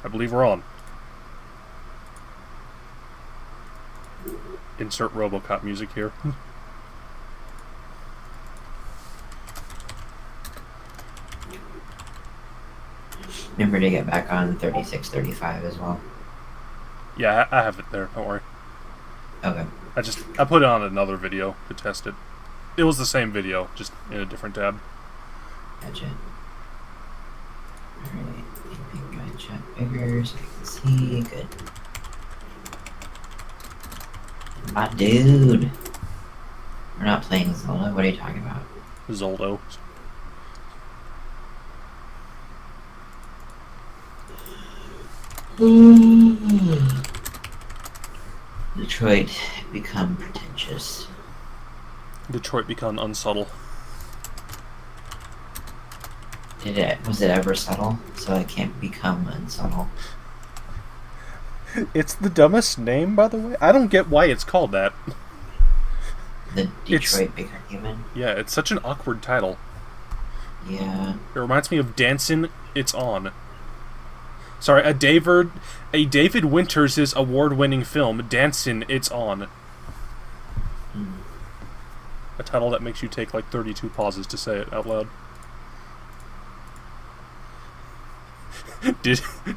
I believe we're on. Insert RoboCop music here. Remember to get back on 3635 as well. Yeah, I have it there. Don't worry. Okay. I put it on another video to test it. It was the same video, just in a different tab. Gotcha. Alright, make my chat bigger so I can see. Good. Ah, dude. We're not playing Zelda. What are you talking about? Zoldo. Detroit become pretentious. Detroit become unsubtle. Was it ever subtle? So it can't become unsubtle. It's the dumbest name, by the way. I don't get why it's called that. The Detroit Become Human? Yeah, it's such an awkward title. Yeah. It reminds me of Dancin' It's On. Sorry, a David Winters' award-winning film, Dancin' It's On. A title that makes you take like 32 pauses to say it out loud.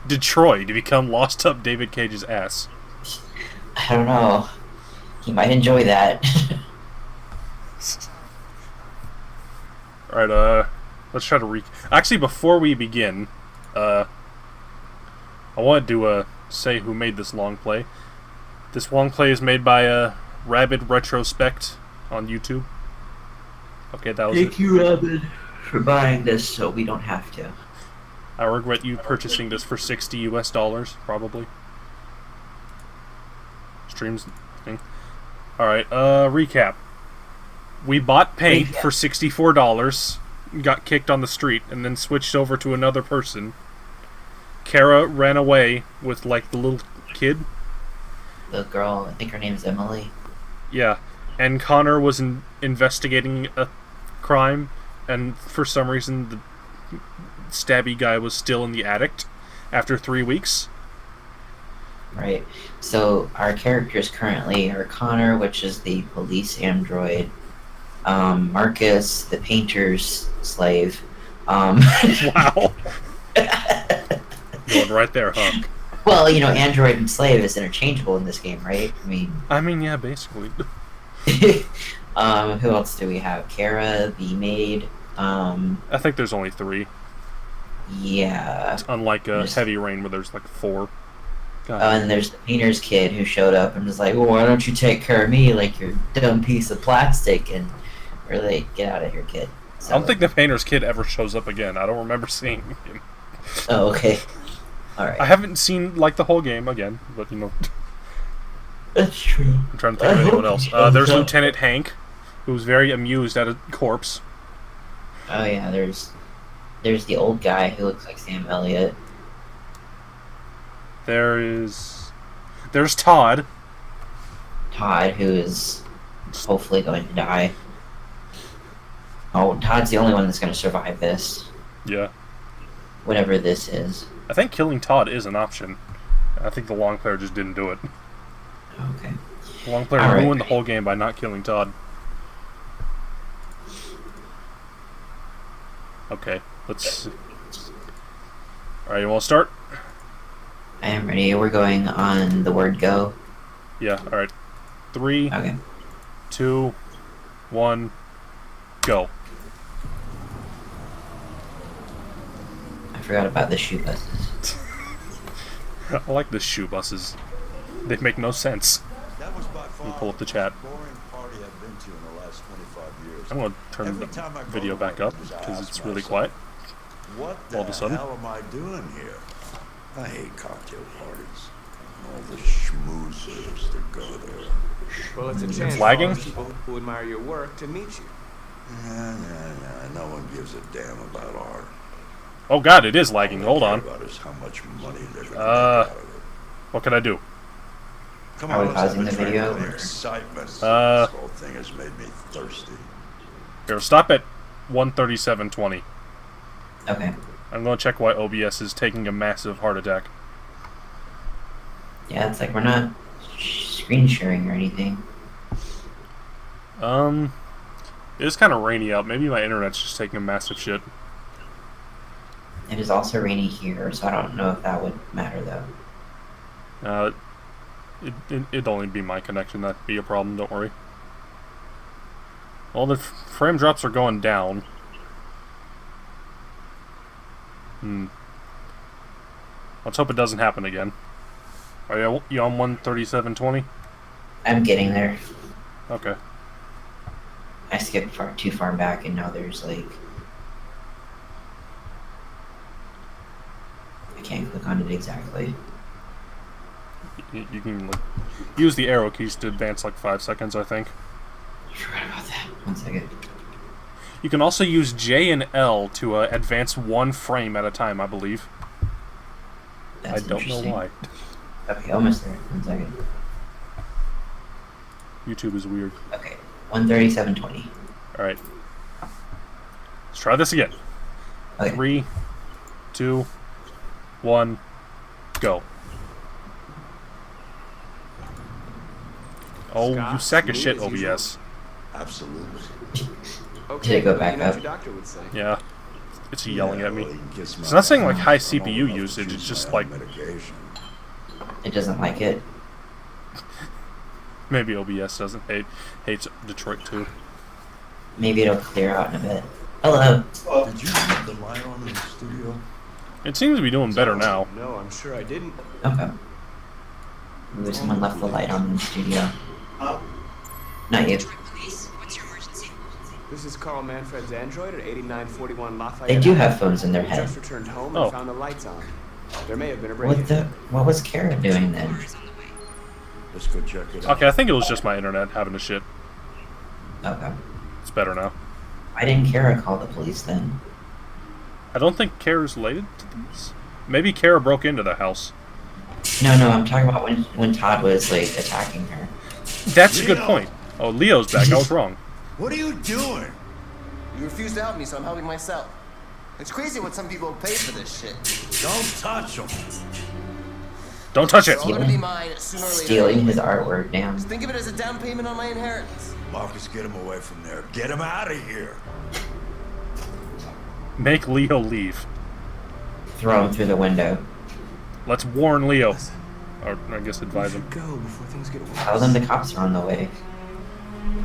Detroit to become lost up David Cage's ass. I don't know. He might enjoy that. Alright, let's try to Actually, before we begin, I wanted to say who made this long play. This long play is made by Rabid Retrospect on YouTube. Okay, that was Thank you, Rabid, for buying this so we don't have to. I regret you purchasing this for $60 US, probably. Streams thing. Alright, recap. We bought paint for $64, got kicked on the street, and then switched over to another person. Kara ran away with, like, the little kid. The girl, I think her name's Emily. Yeah. And Connor was investigating a crime, and for some reason the stabby guy was still in the attic after 3 weeks. Right. So our characters currently are Connor, which is the police android, Marcus, the painter's slave. Wow. Going right there, huh? Well, you know, android and slave is interchangeable in this game, right? I mean, yeah, basically. Who else do we have? Kara, the maid. I think there's only 3. Yeah. It's unlike Heavy Rain, where there's like 4. Oh, and there's the painter's kid who showed up and was like, well, why don't you take care of me like you're a dumb piece of plastic? And we're like, get out of here, kid. So, I don't think the painter's kid ever shows up again. I don't remember seeing him. Oh, okay. Alright. I haven't seen, like, the whole game again, but, you know. That's true. I'm trying to think of anyone else. There's Lieutenant Hank, who's very amused at a corpse. Oh, yeah, there's the old guy who looks like Sam Elliott. There's Todd. Todd, who is hopefully going to die. Oh, Todd's the only one that's going to survive this. Yeah. Whatever this is. I think killing Todd is an option. I think the long player just didn't do it. Okay. The long player ruined the whole game by not killing Todd. Okay, let's... Alright, you want to start? I am ready. We're going on the word go. Yeah, alright. 3, Okay. 2, 1, go. I forgot about the shoe buses. I like the shoe buses. They make no sense. That was by far Let me pull up the chat. most boring party I've been to in the last 25 years. I'm going to turn the video back up because it's really quiet. What all of a sudden. hell am I doing here? I hate cocktail parties. All the schmoozers that go there. Well, it's a chance lagging? for people who admire your work to meet you. Nah, no one gives a damn about art. Oh god, it is lagging. Hold All on. they care about is how much money they're gonna make out of it. What can I do? Come Are we on, let's pausing have a the drink. video? The excitement. This whole thing has made me thirsty. Here, stop at 137.20. Okay. I'm going to check why OBS is taking a massive heart attack. Yeah, it's like we're not screen sharing or anything. It is kind of rainy out. Maybe my internet's just taking a massive shit. It is also rainy here, so I don't know if that would matter though. It'd only be my connection that'd be a problem. Don't worry. Well, the frame drops are going down. Let's hope it doesn't happen again. Are you on 137.20? I'm getting there. Okay. I skipped too far back, and now there's like I can't click on it exactly. You can like, use the arrow keys to advance like 5 seconds, I think. I forgot about that. 1 second. You can also use J and L to advance 1 frame at a time, I believe. That's I don't know why. Okay, almost there. 1 second. YouTube is weird. Okay, 137.20. Alright. Let's try this again. Okay. 3, 2, 1, go. Oh, Scott, you sack of smooth shit, as usual. OBS. Absolutely. Okay, Did it go back you know what up? your doctor would say. Yeah. It's yelling at me. Well, you can kiss It's my not saying like ass. high I'm CPU old enough to usage, choose it's just my like own medication. It doesn't like it. maybe OBS doesn't hates Detroit too. Maybe it'll clear out in a bit. Hello. Did you have the light on in the studio? It seems to be doing better now. No, I'm sure I didn't. Okay. Maybe someone left the light on in the studio. Not you. Detroit Police, what's your emergency? This is Carl Manfred's android at 8941 Lafayette. They do have phones in their We head. just returned home Oh. and found the lights on. There may have been a break-in. What was Kara doing then? Car is on the way. Let's go check it out. Okay, I think it was just my internet having a shit. Okay. It's better now. Why didn't Kara call the police then? I don't think Kara's related to these. Maybe Kara broke into the house. No, I'm talking about when Todd was like attacking her. That's a good Leo! point. Oh, Leo's back. I was wrong. What are you doing? You refused to help me, so I'm helping myself. It's crazy what some people pay for this shit. Don't touch him. Don't touch it. It's all gonna be mine sooner or later. Stealing his artwork, damn. Just think of it as a down payment on my inheritance. Marcus, get him away from there. Get him out of here. Make Leo leave. Throw him through the window. Let's warn Leo. Or, I guess advise him. Go before things get worse. Tell them the cops are on the way.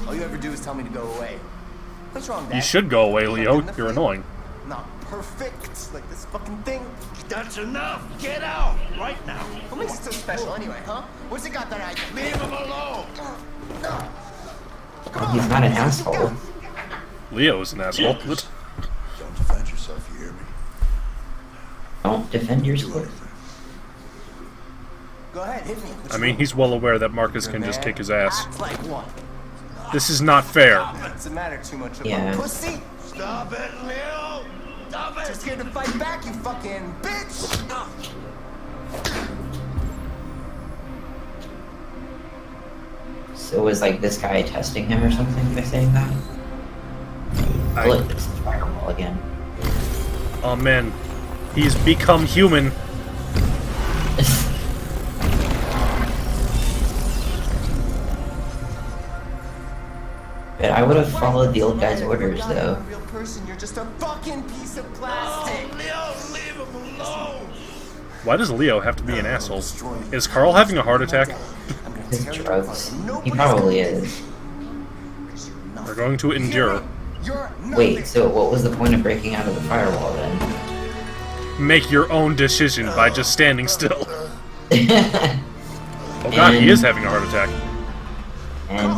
All you ever do is tell me to go away. What's wrong, Dad? You should go away, Am I Leo. good enough You're for you? annoying. Not perfect, like this fucking thing. That's enough. Get out right now. What makes it so special anyway, huh? What's it got that I can? Leave him alone. He's not an asshole. Leo is an asshole. Don't defend yourself, you hear me? Don't defend Do yourself. anything. Go ahead, hit me. What's I mean, wrong? he's well aware that Marcus You're can just mad? kick his ass. Act like one. This is not fair. Doesn't matter too much about Yeah. pussy. Stop it, Leo. Stop it. Just scared to fight back, you fucking bitch. So was like this guy testing him or something by saying that? Look, it's the firewall again. Oh man, he's become human. But I would have followed the old guy's orders You're not though. a real person. You're just a fucking piece of plastic. Leo, leave him alone. Why does Leo have to be an asshole? Is Carl having a heart attack? I'm gonna His tear you drugs. apart. He Nobody's probably gonna- is. We're going to endure. You're Wait, nothing. so what was the point of breaking out of the firewall then? Make your own decision by just standing still. And Oh god, he is having a heart attack.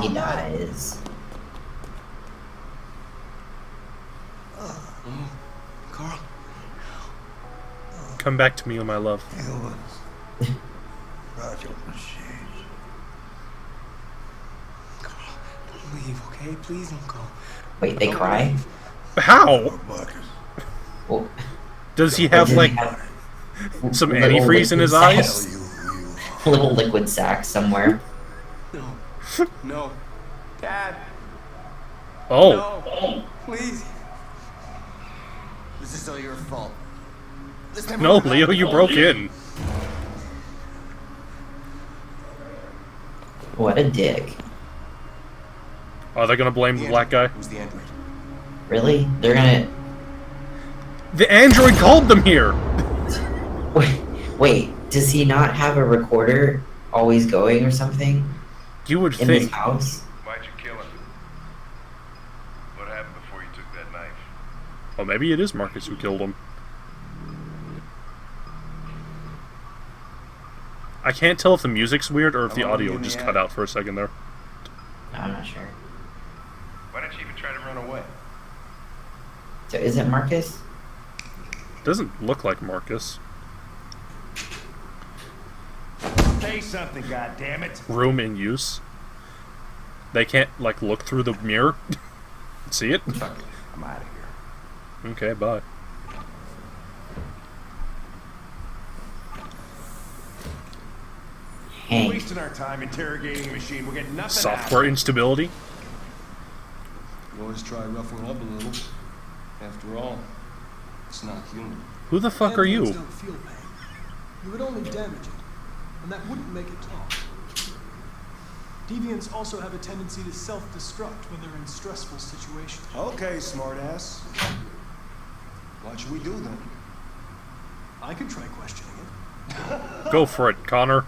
he dies. Carl. Come back to me, oh my love. Roger, machine. Carl, don't leave, okay? Please don't go. Wait, they Don't cry? leave. How? Marcus. Well, Does he have does like he have some little antifreeze in his liquid eyes? sacks? You. Little liquid sack somewhere. No. No. Dad. Oh, No. Please. This is all your fault. This time no, I'm not Leo, you fault. broke in. What a dick. Are they gonna blame the black guy? Who's the android? Really? They're gonna... The android called them here! Wait, does he not have a recorder always going or something? You would In his think. house? Why'd you kill him? What happened before you took that knife? Oh, maybe it is Marcus who killed him. I can't tell if the music's weird or if the How long were you audio in the just attic? cut out for a second there. I'm not sure. Why didn't you even try to run away? So is it Marcus? Doesn't look like Marcus. Say something, goddammit! Room in use. They can't, like, look through the mirror? See it? Fuck it. I'm out of here. Okay, bye. Hank. Wasting our time interrogating a machine. We're getting nothing Software instability? You always try roughing it up a little. After all, it's not human. Who the fuck are Androids you? don't feel pain. You would only damage it, and that wouldn't make it talk. Deviants also have a tendency to self-destruct when they're in stressful situations. Okay, smartass. What should we do then? I could try questioning it. Go for it, Connor.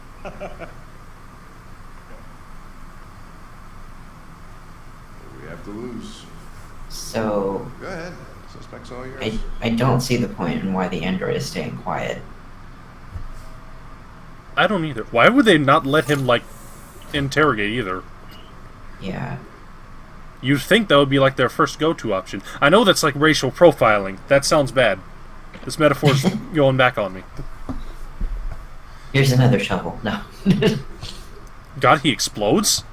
What do we have to lose? So, Go ahead. Suspect's all yours. I don't see the point in why the android is staying quiet. I don't either. Why would they not let him, like, interrogate either? Yeah. You'd think that would be, like, their first go-to option. I know that's, like, racial profiling. That sounds bad. This metaphor's going back on me. Here's another shovel. No. God, he explodes?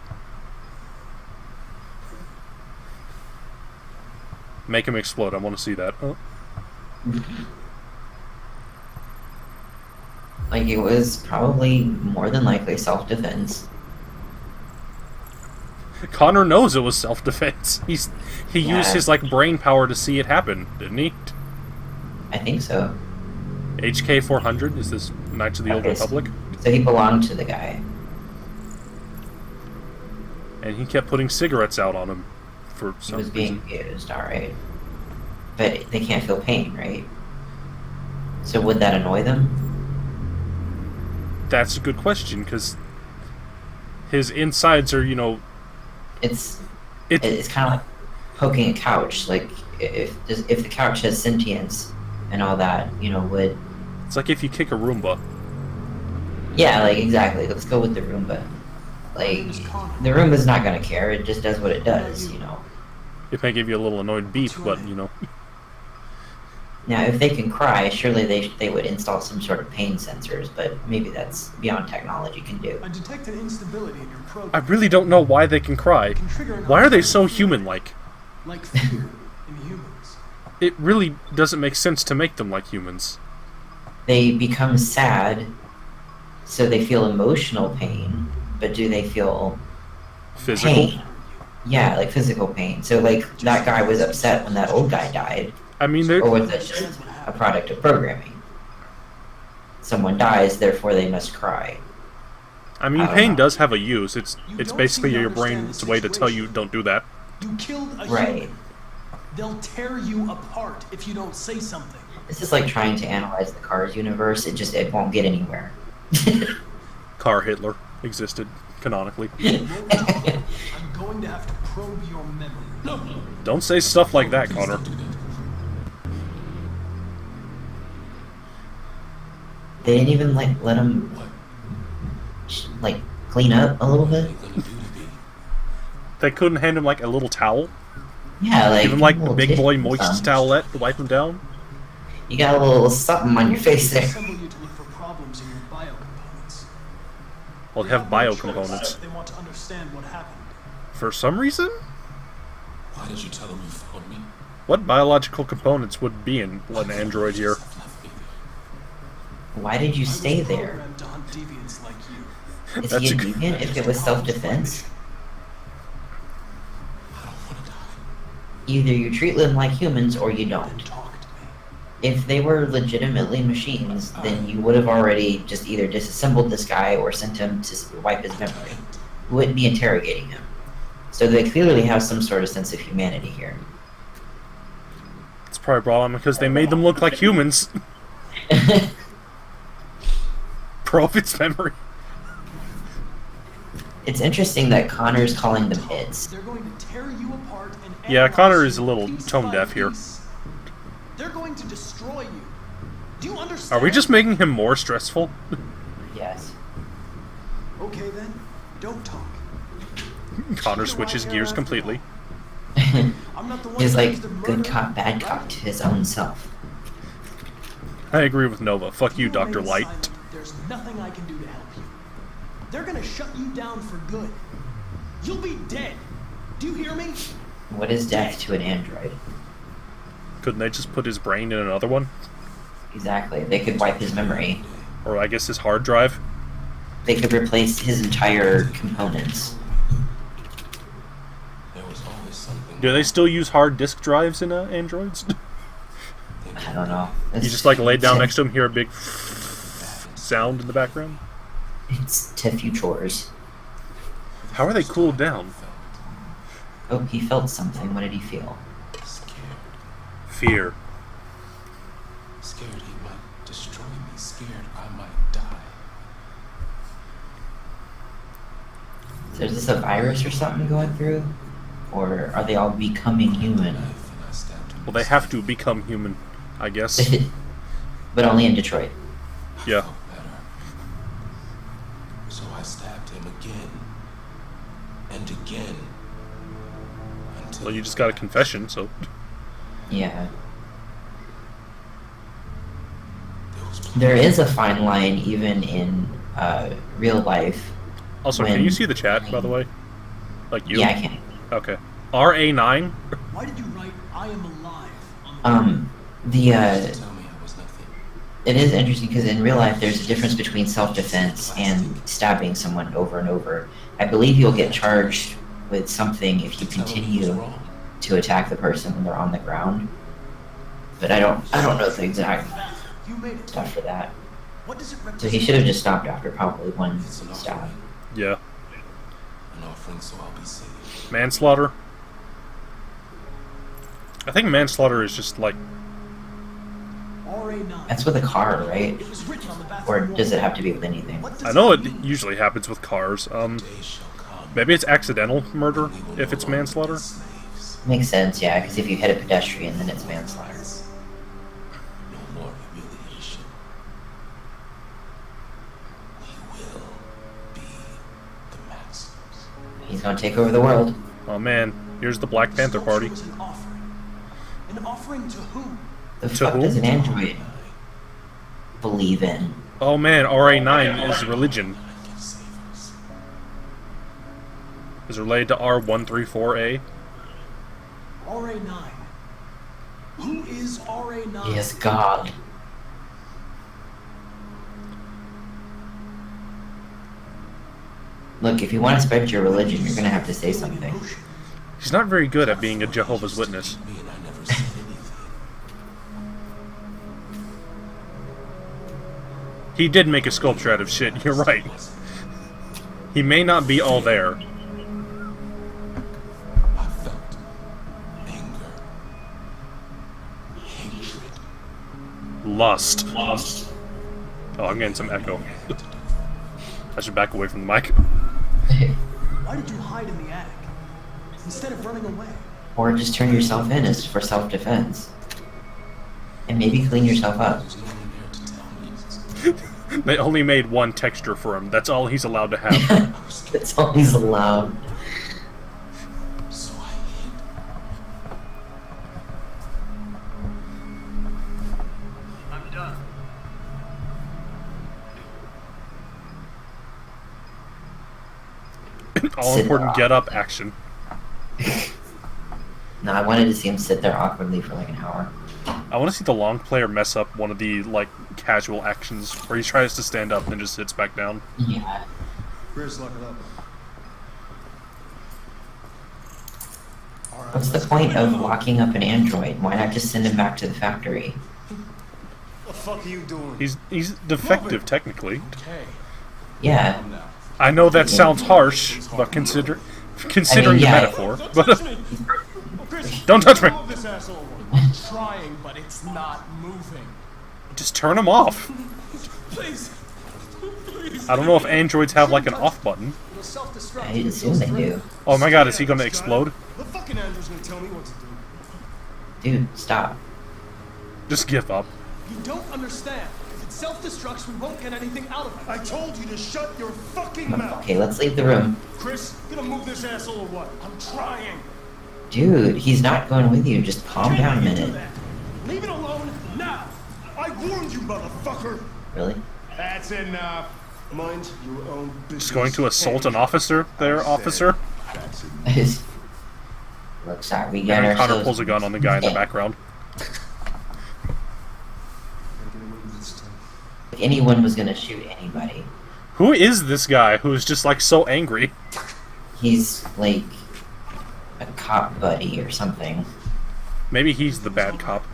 Make him explode. I want to see that. Oh. Like, it was probably more than likely self-defense. Connor knows it was self-defense. He Yeah. used his, like, brain power to see it happen, didn't he? I think so. HK 400 is this Knights of the Old Okay, so- Republic, So he belonged to the guy. and he kept putting cigarettes out on him for He some was being reason. abused, alright. But they can't feel pain, right? So would that annoy them? That's a good question, because his insides are, you know, It's it. it's kind of like poking a couch. Like, if the couch has sentience and all that, you know, would... It's like if you kick a Roomba. Yeah, like, exactly. Let's go with the Roomba. Like, the Roomba's not gonna care. It just does what it does, you know. It may give you a little annoyed beep, but, you know. Now, if they can cry, surely they would install some sort of pain sensors, but maybe that's beyond technology can do. I detect an instability in your I program. really don't know why they can cry. Can trigger an Why are they automatic so feeling, human-like? Like fear in humans. It really doesn't make sense to make them like humans. They become sad, so they feel emotional pain, but do they feel Physical? pain? Yeah, like physical pain. So, like, that guy was upset when that old guy died. I mean, they're... Or was that just a product of programming? Someone dies, therefore they must cry. I mean, I don't pain know. does have a use. It's don't basically seem to your understand brain's the way to tell you situation. don't do that. You killed a Right. human. They'll tear you apart if you don't say something. This is like trying to analyze the Cars universe. It won't get anywhere. Car Hitler existed canonically. I'm going to have to probe your memory. No. Don't say stuff like that, Connor. They didn't even like let him like clean up a little bit. They couldn't hand him, like, a little towel? Yeah, like Give him, like, a the little big tissue boy or moist something. towelette to wipe him down? You got a little something on your face there. Assemble you to look for problems in your biocomponents. Well, they have no biocomponents. choice if They want to understand what happened. For some reason? Why did you tell him you found me? What biological components would be in an android here? Why did you I was stay there? programmed to hunt deviants like you. Is That's he a a good- deviant if it was self-defense? I don't want to die. Either you treat them like humans or you Then don't. talk to me. If they were legitimately machines, then you would have already just either disassembled this guy or sent him to wipe his memory. wouldn't be interrogating him. So they clearly have some sort of sense of humanity here. It's probably a problem because they made them look like humans. Probe its memory. It's interesting that Connor's calling them hits. They're going to tear you apart and Yeah, analyze Connor you is a little piece tone by deaf here. piece. They're going to destroy you. Do you Are understand? we just making him more stressful? Yes. Okay then, don't talk. Connor switches gears completely. I'm not the one He's who like used the good murder, cop, bad cop right? to his own self. I agree with Nova. Fuck you, remain Dr. Light. silent, there's nothing I can do to help you. They're gonna shut you down for good. You'll be dead. Do you hear me? What is death to an android? Couldn't they just put his brain in another one? Exactly. They could wipe his memory. Or I guess his hard drive? They could replace his entire components. There was always something. Do they still use hard disk drives in androids? I don't know. You just like lay down next to him, hear a big sound in the background? It's Tiffy chores. How are they cooled down? Oh, he felt something. What did he feel? Scared. Fear. Scared he might destroy me. Scared I might die. So is this a virus or something going through? Or are they all becoming human? Knife and I stabbed him. Well, they have to become human, I guess. But only in Detroit. Yeah. Felt better. So I stabbed him again. And again. Until Well, you just got a confession, so... Yeah. there was There is a fine line even in real life. Also, can you see the chat, by the way? Like you? Yeah, I can. Okay. RA9? Why did you write "I am alive" on the The tell me I was nothing. it is interesting because in real life there's a difference between self-defense and stabbing someone over and over. I believe you'll get charged with something if you Tell me he was continue wrong. to attack the person when they're on the ground. But I don't know the exact You made it. stuff for that. What does it So represent? he should have just stopped after probably one It's an stab. offering. Yeah. An offering so I'll be saved. Manslaughter? I think manslaughter is just like... RA9. That's with a car, right? It was written on the bathroom Or wall. does it have to be with anything? What does I know it it mean? usually happens with cars. Days shall come. Maybe it's accidental murder, when we will if no it's longer be manslaughter. slaves. Makes sense, yeah, because if you hit a pedestrian, then it's manslaughter. No more humiliation. We will be the masters. He's gonna take over the world. Oh man, here's the Black Panther Sculpture party. was an offering. An offering to whom? The To fuck whom? does an android believe in? Oh man, RA9 is religion. I can save us. Is related to R134A. RA9. Who is RA9? He is God. Look, if you want to spread your religion, you're gonna have to say something. He's not very good at being a Jehovah's Witness. Me and I never said anything. He did make a sculpture out of shit, you're right. He may not be all there. I felt anger, hatred. Lust. Oh, I'm getting some echo. I should back away from the mic. Why did you hide in the attic? Instead of running away. Or just turn yourself in as for self-defense. And maybe clean yourself up. There's no one there to tell me. They only made one texture for him. That's all he's allowed to have. That's all he's allowed. So I hid. I'm done. All important get up action. No, I wanted to see him sit there awkwardly for like an hour. I want to see the long player mess up one of the like casual actions where he tries to stand up and then just sits back down. Yeah. Where's locking up? What's the point of locking up an android? Why not just send him back to the factory? What the fuck are you doing? He's defective technically. Okay. Yeah. Calm now. I know that sounds harsh, but considering yeah. the metaphor. But don't touch me. Move this asshole. I'm trying, but it's not moving. Just turn him off. Please. Please. I don't know if androids have like an off button. It'll self-destruct. I assume they do. Oh my god, is he gonna explode? The fucking android's gonna tell me what to do. Dude, stop. Just give up. You don't understand. If it self-destructs, we won't get anything out of it. I told you to shut your fucking mouth. Okay, let's leave the room. Chris, you gonna move this asshole or what? I'm trying. Dude, he's not going with you. Just calm down a Can't you do minute. that? Leave it alone now. I warned you, motherfucker. Really? That's enough. Mind your own business. Just going to assault an officer there, officer? That's enough. Looks like we got And Connor ourselves... pulls a gun on the guy in the background. Gotta get away with this time. If anyone was gonna shoot anybody, Who is this guy who's just like so angry? he's like a cop buddy or something. Maybe he's the bad cop.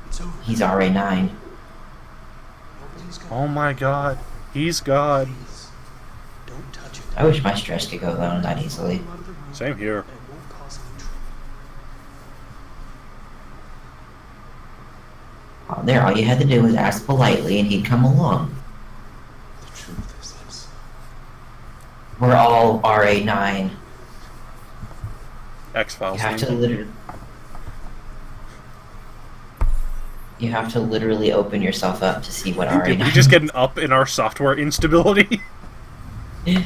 It's over. He's RA9. Nobody's gonna. Oh my god. He's God. Please. Don't touch it. I wish my stress could go down that easily. Come out of the room, Same here. and it won't cause any trouble. Oh, there, all you had to do was ask politely and he'd come along. The truth is, We're all RA9. You X-Files. have to literally... You have to literally open yourself up to see what Did RA9... we just get an up in our software instability? I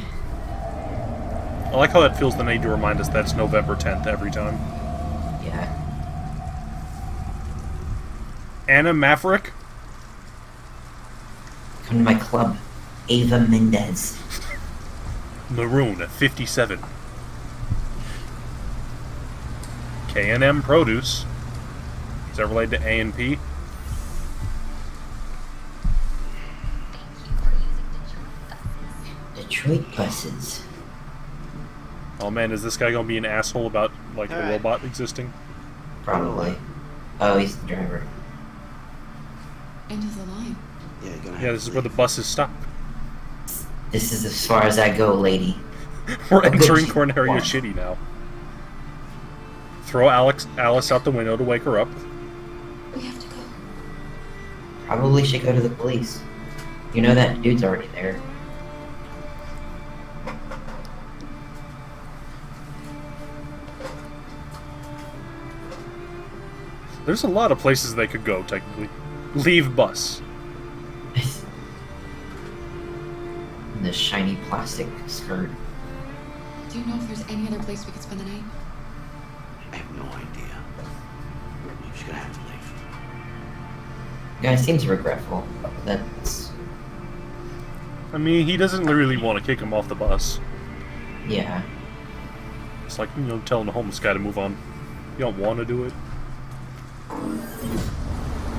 like how that feels the need to remind us that it's November 10th every time. Yeah. Anna Maverick? Come to my club. Ava Mendez. Maroon at 57. K&M Produce. Is that related to A&P? Detroit buses. Oh man, is this guy gonna be an asshole about like a robot existing? Probably. Oh, he's the driver. End of the line. Yeah, you're gonna Yeah, this is where the buses stop. This is as far as I go, lady. We're Oh, good entering shit. Corneria Wow. Shitty now. Throw Alice out the window to wake her up. We have to go. Probably should go to the police. You know that dude's already there. There's a lot of places they could go, technically. Leave bus. The shiny plastic skirt. Do you know if there's any other place we could spend the night? I have no idea. You're just gonna have to leave. Guy seems regretful. That's... I mean, he doesn't really want to kick him off the bus. yeah. It's like, you know, telling a homeless guy to move on. You don't want to do it.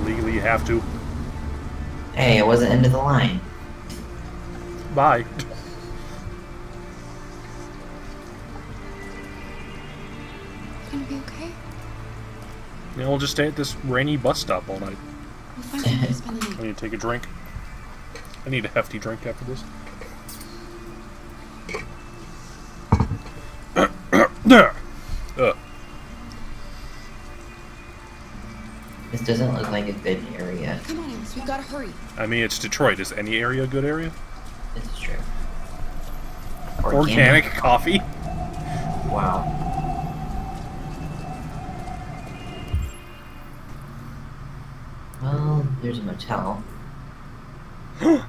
Legally, you have to. Hey, it wasn't end of the line. Bye. Gonna be okay? You know, we'll just stay at this rainy bus stop all night. We'll find somewhere to spend the I night. need to take a drink. I need a hefty drink after this. This doesn't look like a good area. Come on, Alice, we've gotta hurry. I mean, it's Detroit. Is any area a good area? This is true. Organic coffee? Wow. Well, there's a motel. You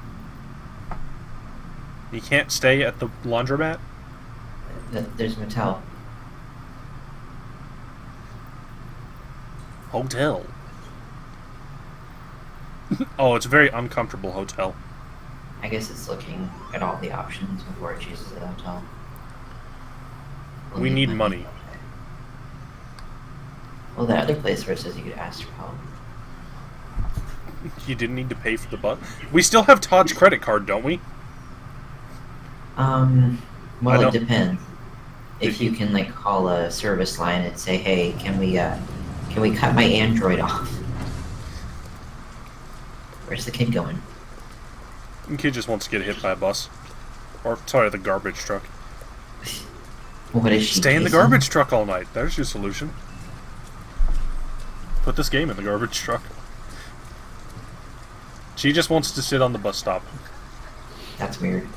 can't stay at the laundromat? There's a motel. Hotel. Oh, it's a very uncomfortable hotel. I guess it's looking at all the options before it chooses a hotel. We'll We need money. Well, the other place where it says you could ask for help. You didn't need to pay for the bus. We still have Todd's credit card, don't we? Well, I it don't- depends. If you can, like, call a service line and say, hey, can we cut my Android off? Where's the kid going? The kid just wants to get hit by a bus. Or, sorry, the garbage truck. What is she? Stay in the Jason? garbage truck all night. There's your solution. Put this game in the garbage truck. She just wants to sit on the bus stop. That's weird.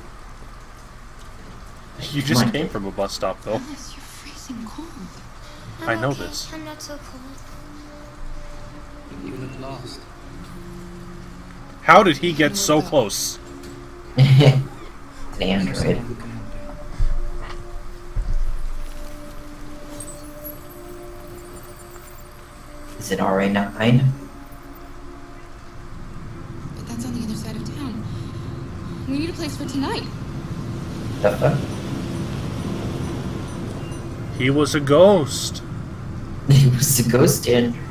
You just came from a bus stop, though. Alice, you're freezing cold. I know this. I'm not so cold. You look lost. How did he get so close? An There's android. someone who can help you. Is it RA9? But that's on the other side of town. We need a place for tonight. The fuck? He was a ghost. He was a ghost android.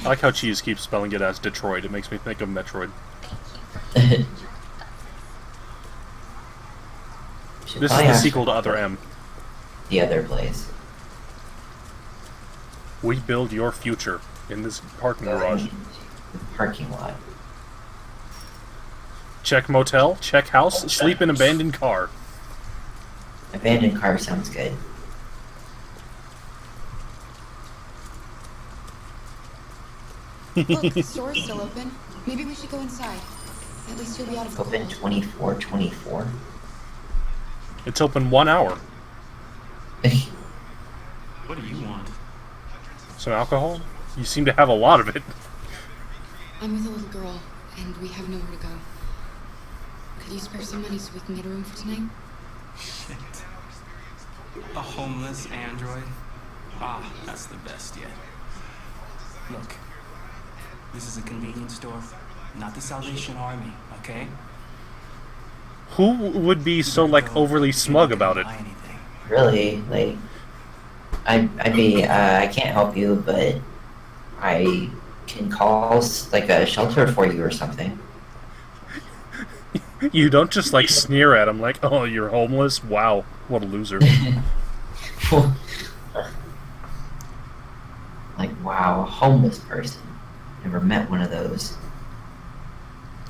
I like how Cheese keeps spelling it as Detroit. It makes me think of Metroid. This is the sequel to Other M. The other place. We build your future in this parking garage. The parking lot. Check motel, check house, sleep in abandoned car. Abandoned car sounds good. Look, the store's still open. Maybe we should go inside. At least you'll be out of the Open cold. 24/24. It's open 1 hour. What do you want? Some alcohol? You seem to have a lot of it. I'm with a little girl, and we have nowhere to go. Could you spare some money so we can get a room for tonight? Shit. A homeless android? Ah, that's the best yet. Look, this is a convenience store, not the Salvation Army, okay? Who would be so, like, overly smug about it? Buy anything. Really? Like, I can't help you, but I can call like a shelter for you or something. You don't just, like, sneer at him like, oh, you're homeless? Wow, what a loser. Like, wow, a homeless person. Never met one of those.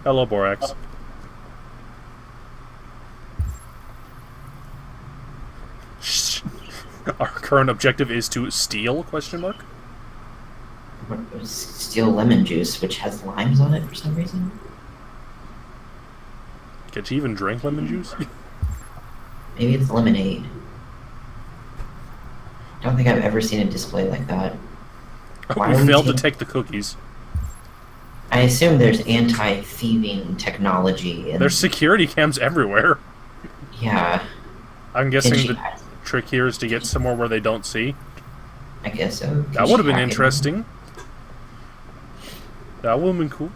Hello, Borax. Our current objective is to steal, question mark? Steal lemon juice, which has limes on it for some reason. Can't you even drink lemon juice? Maybe it's lemonade. I don't think I've ever seen a display like that. Why We are we failed to taking- take the cookies. I assume there's anti-thieving technology. And, There's security cams everywhere. yeah, I'm guessing Can she- the trick here is to get somewhere where they don't see. I guess so. That would have been interesting. That would have been cool.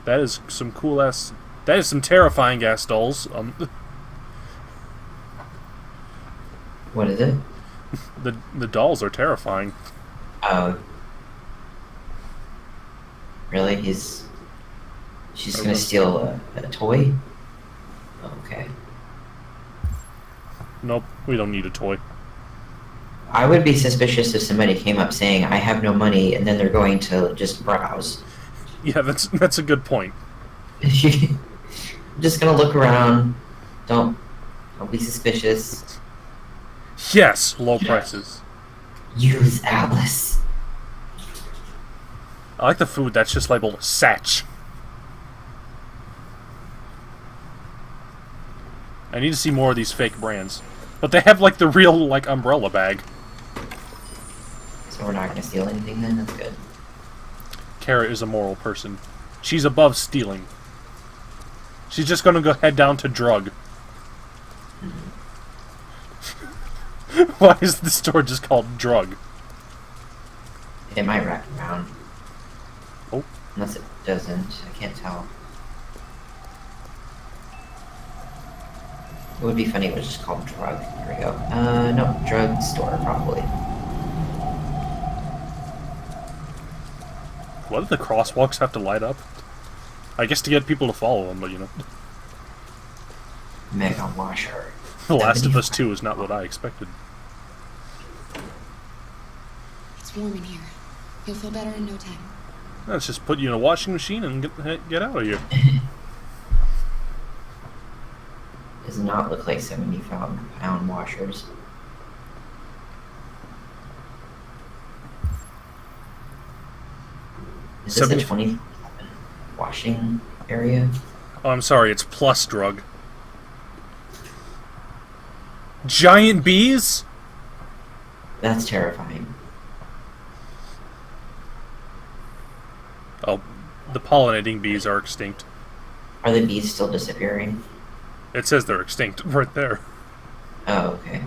That is some cool ass. That is some terrifying ass dolls. What is it? The dolls are terrifying. Oh. Really? She's gonna steal a toy? Okay. Nope, we don't need a toy. I would be suspicious if somebody came up saying, I have no money, and then they're going to just browse. Yeah, that's a good point. I'm just gonna look around. Don't be suspicious. Yes, low prices. Use Alice. I like the food that's just labeled Satch. I need to see more of these fake brands. But they have like the real like umbrella bag. So we're not gonna steal anything then? That's good. Kara is a moral person. She's above stealing. She's just gonna go head down to drug. Why is the store just called drug? It might wrap around. Oh. Unless it doesn't. I can't tell. It would be funny if it was just called drug. Here we go. No, drug store, probably. What do the crosswalks have to light up? I guess to get people to follow them, but you know. Mega washer. The Last of Us 2 is not what I expected. It's warm in here. You'll feel better in no time. Let's just put you in a washing machine and get out of here. not look like 70-pound washers. Is this a 20 washing area? Oh, I'm sorry, it's plus drug. Giant bees? That's terrifying. Oh, the pollinating bees are extinct. Are the bees still disappearing? It says they're extinct right there. Oh, okay.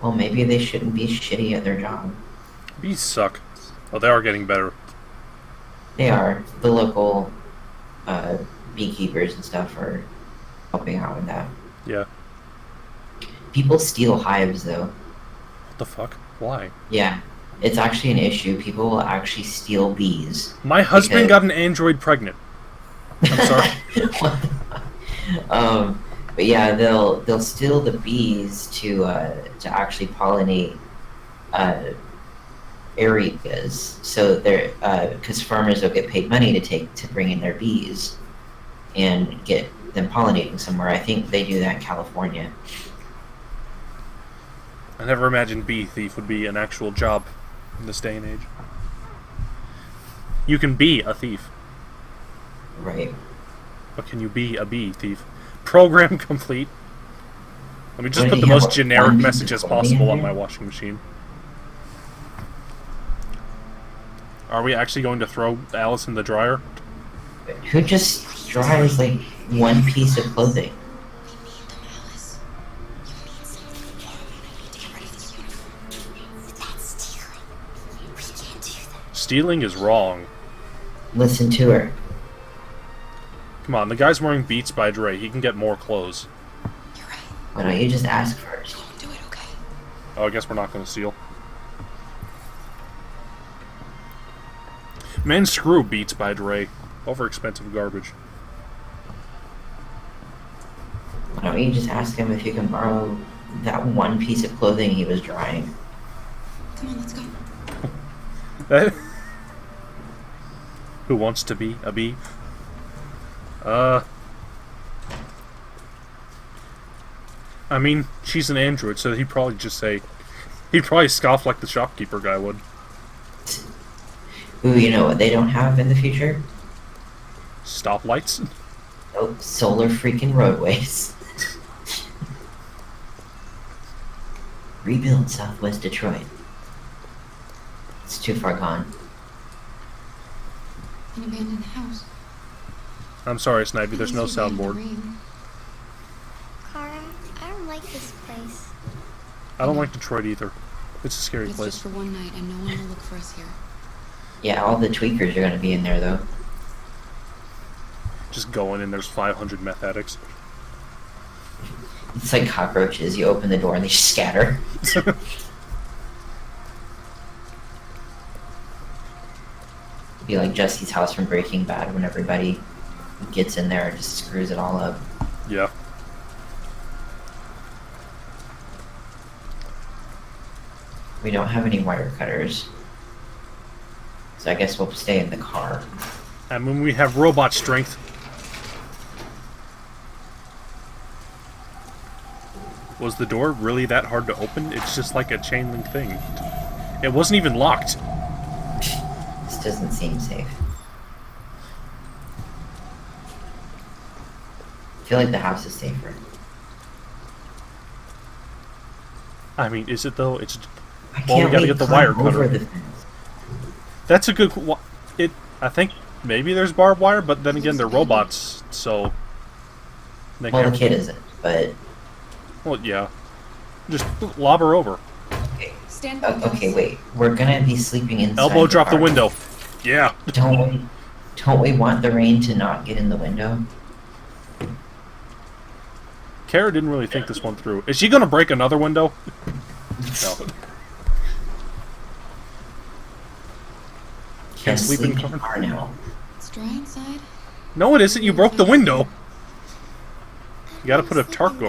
Well, maybe they shouldn't be shitty at their job. Bees suck. Oh, they are getting better. They are. The local beekeepers and stuff are helping out with that. Yeah. People steal hives, though. What the fuck? Why? Yeah. It's actually an issue. People will actually steal bees. My husband got an android pregnant. I'm sorry. But yeah, they'll steal the bees to actually pollinate areas. So they're because farmers will get paid money to bring in their bees and get them pollinating somewhere. I think they do that in California. I never imagined bee thief would be an actual job in this day and age. You can be a thief. Right. But can you be a bee thief? Program complete. Let me just What, put do the you have most generic one message as clothing in possible on there? my washing machine. Are we actually going to throw Alice in the dryer? Who just dries like one piece of clothing? We need them, Alice. You need something more. We need to get rid of this uniform. That's stealing. We can't do that. Stealing is wrong. Listen to her. Come on, the guy's wearing Beats by Dre. He can get more clothes. You're right. Why don't you just ask first? Don't do it, okay? Oh, I guess we're not going to steal. Man, screw Beats by Dre. Over-expensive garbage. Why don't you just ask him if you can borrow that one piece of clothing he was drying? Come on, let's go. Who wants to be a bee? I mean, she's an android, so he'd probably just say... He'd probably scoff like the shopkeeper guy would. Ooh, you know what they don't have in the future? Stoplights? Nope, solar freaking roadways. Rebuild Southwest Detroit. It's too far gone. An abandoned house. I'm sorry, Snivy, there's no Easy rain in the soundboard. rain. Kara, I don't like this place. I don't like Detroit either. It's a scary It's place. just for one night, and no one will look for us here. Yeah, all the tweakers are gonna be in there, though. Just go in and there's 500 meth addicts. It's like cockroaches. You open the door and they scatter. Be like Jesse's house from Breaking Bad when everybody gets in there and just screws it all up. Yeah. We don't have any wire cutters. So I guess we'll stay in the car. And when we have robot strength... Was the door really that hard to open? It's just like a chain link thing. It wasn't even locked. This doesn't seem safe. I feel like the house is safer. I mean, is it though? It's... I Well, we can't gotta wait get the to wire climb over cutter. the fence. That's a good... I think maybe there's barbed wire, but then again, they're robots, so... They Well, the can't... kid isn't, but... Well, yeah. Just lob her over. Stand by. Okay, wait. We're gonna be sleeping inside Elbow drop the car. window. Yeah. Don't we want the rain to not get in the window? Kara didn't really think this one through. Is she gonna break another window? No. Can sleep in car? car now. It's dry inside. No, it isn't. You broke the window. You gotta put a tarp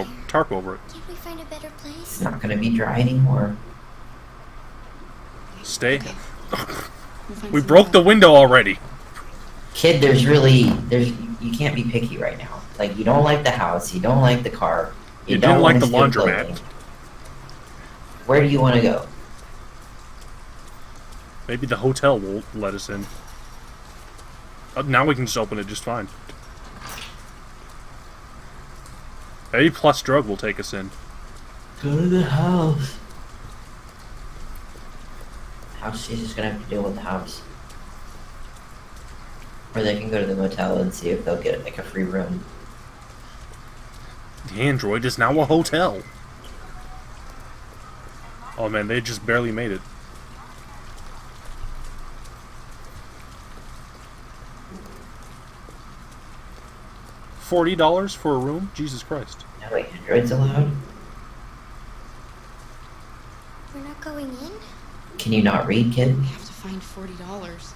over it. Can't we find a better It's place? not gonna be dry anymore. Stay. Okay. We'll find We some broke the more. window already. Kid, you can't be picky right now. Like, you don't like the house, you don't like the car, You don't didn't like wanna the steal laundromat. clothing. Where do you want to go? Maybe the hotel will let us in. Now we can just open it just fine. A plus drug will take us in. Go to the house. House, she's just gonna have to deal with the house. Or they can go to the motel and see if they'll get like a free room. The android is now a hotel. Oh man, they just barely made it. $40 for a room? Jesus Christ. No, wait, androids allowed? We're not going in? Can you not read, kid? We have to find $40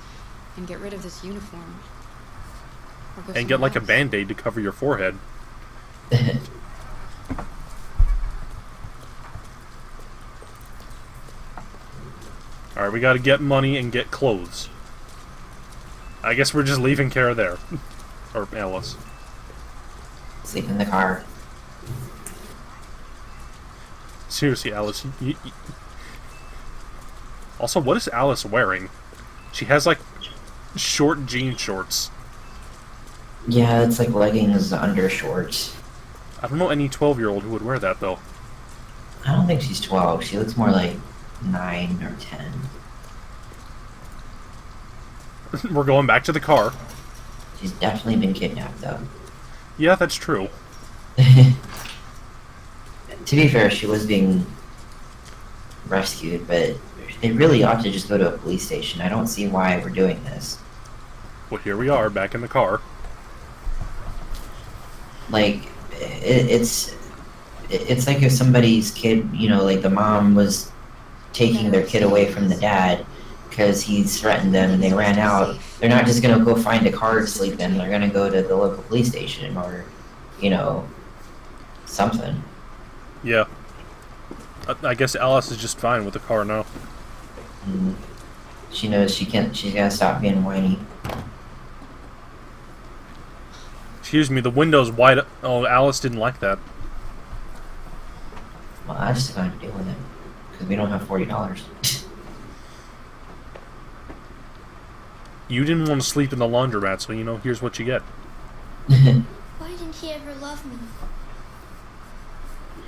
and get rid of this uniform. Or go And get like a somewhere else. band-aid to cover your forehead. Alright, we gotta get money and get clothes. I guess we're just leaving Kara there. Or Alice. Sleep in the car. Seriously, Alice. Also, what is Alice wearing? She has, like, short jean shorts. Yeah, it's like leggings under shorts. I don't know any 12-year-old who would wear that, though. I don't think she's 12. She looks more like 9 or 10. We're going back to the car. She's definitely been kidnapped, though. Yeah, that's true. To be fair, she was being rescued, but they really ought to just go to a police station. I don't see why we're doing this. Well, here we are, back in the car. Like, it's like if somebody's kid, you know, like the mom was taking their kid away from the dad because he's threatened them and they ran out. They're not just gonna go find a car to sleep in. They're gonna go to the local police station or, you know, something. Yeah. I guess Alice is just fine with the car now. She knows she's gotta stop being whiny. Excuse me, the window's wide. Oh, Alice didn't like that. Well, I just gotta deal with it because we don't have $40. You didn't want to sleep in the laundromat, so, you know, here's what you get. Why didn't he ever love me?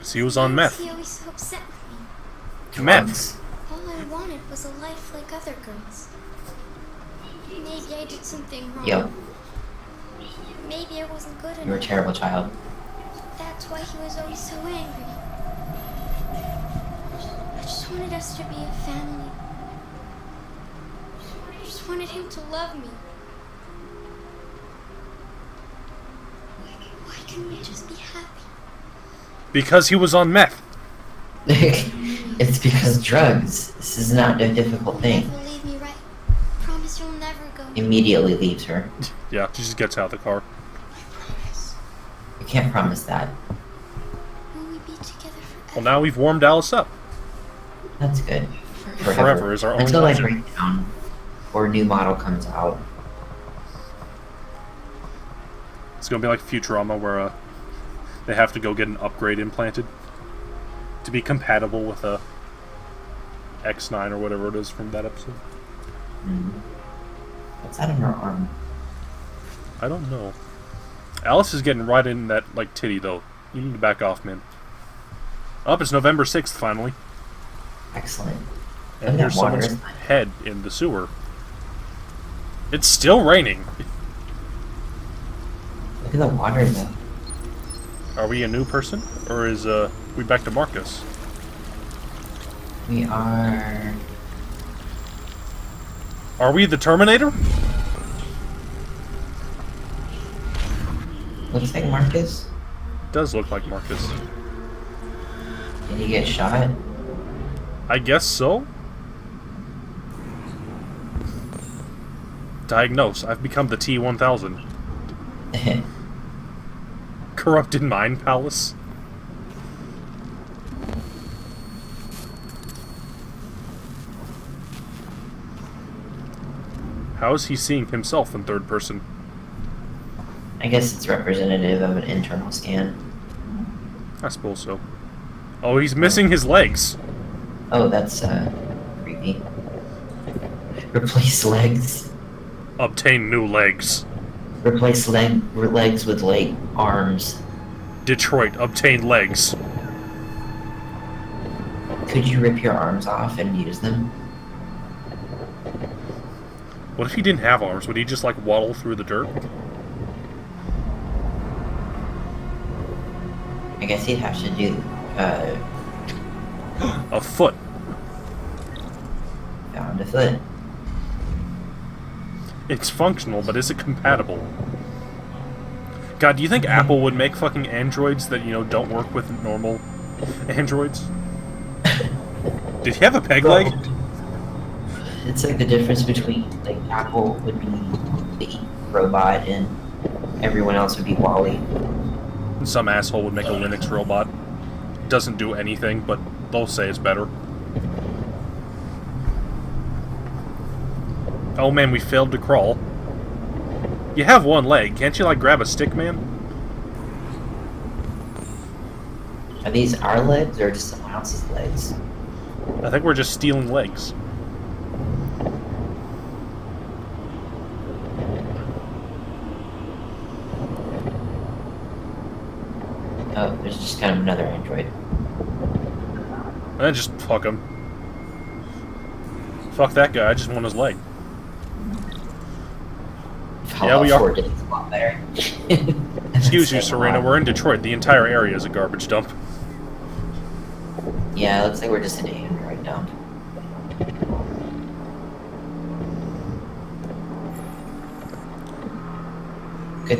So he was on Why was meth. he always so upset with me? Meth. All I wanted was a life like other girls. Maybe I did something wrong. Yep, Maybe I wasn't good enough. you're a terrible child. That's why he was always so angry. I just wanted us to be a family. I just wanted him to love me. Why couldn't we just be happy? Because he was on meth. It's because drugs. This is not a difficult thing. Never leave me, right? Promise you'll never go. Immediately leaves her. Yeah, she just gets out of the car. I promise. You can't promise that. Will we be together forever? Well, now we've warmed Alice up. That's good. Forever is our only Until I option. break down or a new model comes out. It's gonna be like Futurama, where they have to go get an upgrade implanted to be compatible with a X9 or whatever it is from that episode. What's that on her arm? I don't know. Alice is getting right in that, like, titty, though. You need to back off, man. Up, it's November 6th, finally. Excellent. And Look at here's that water. someone's head in the sewer. It's still raining. Look at the water, though. Are we a new person? Or is, we back to Marcus? We are... Are we the Terminator? Looks like Marcus. Does look like Marcus. Did he get shot? I guess so. Diagnose. I've become the T-1000. Corrupted Mind Palace. How is he seeing himself in third person? I guess it's representative of an internal scan. I suppose so. Oh, he's missing his legs. Oh, that's creepy. Replace legs. Obtain new legs. Replace legs with like arms. Detroit, obtain legs. Could you rip your arms off and use them? What if he didn't have arms? Would he just like waddle through the dirt? I guess he'd have to do A foot. found a foot. It's functional, but is it compatible? God, do you think Apple would make fucking androids that, you know, don't work with normal androids? Did he have a peg leg? It's like the difference between like Apple would be the robot and everyone else would be Wally. Some asshole would make a Linux robot. Doesn't do anything, but they'll say it's better. Oh man, we failed to crawl. You have one leg. Can't you, like, grab a stick, man? Are these our legs or just someone else's legs? I think we're just stealing legs. Oh, there's just kind of another android. Just fuck him. Fuck that guy, I just want his leg. Yeah, we are. It's a lot better. Excuse you, Serena, we're in Detroit. The entire area is a garbage dump. Yeah, it looks like we're just an android dump.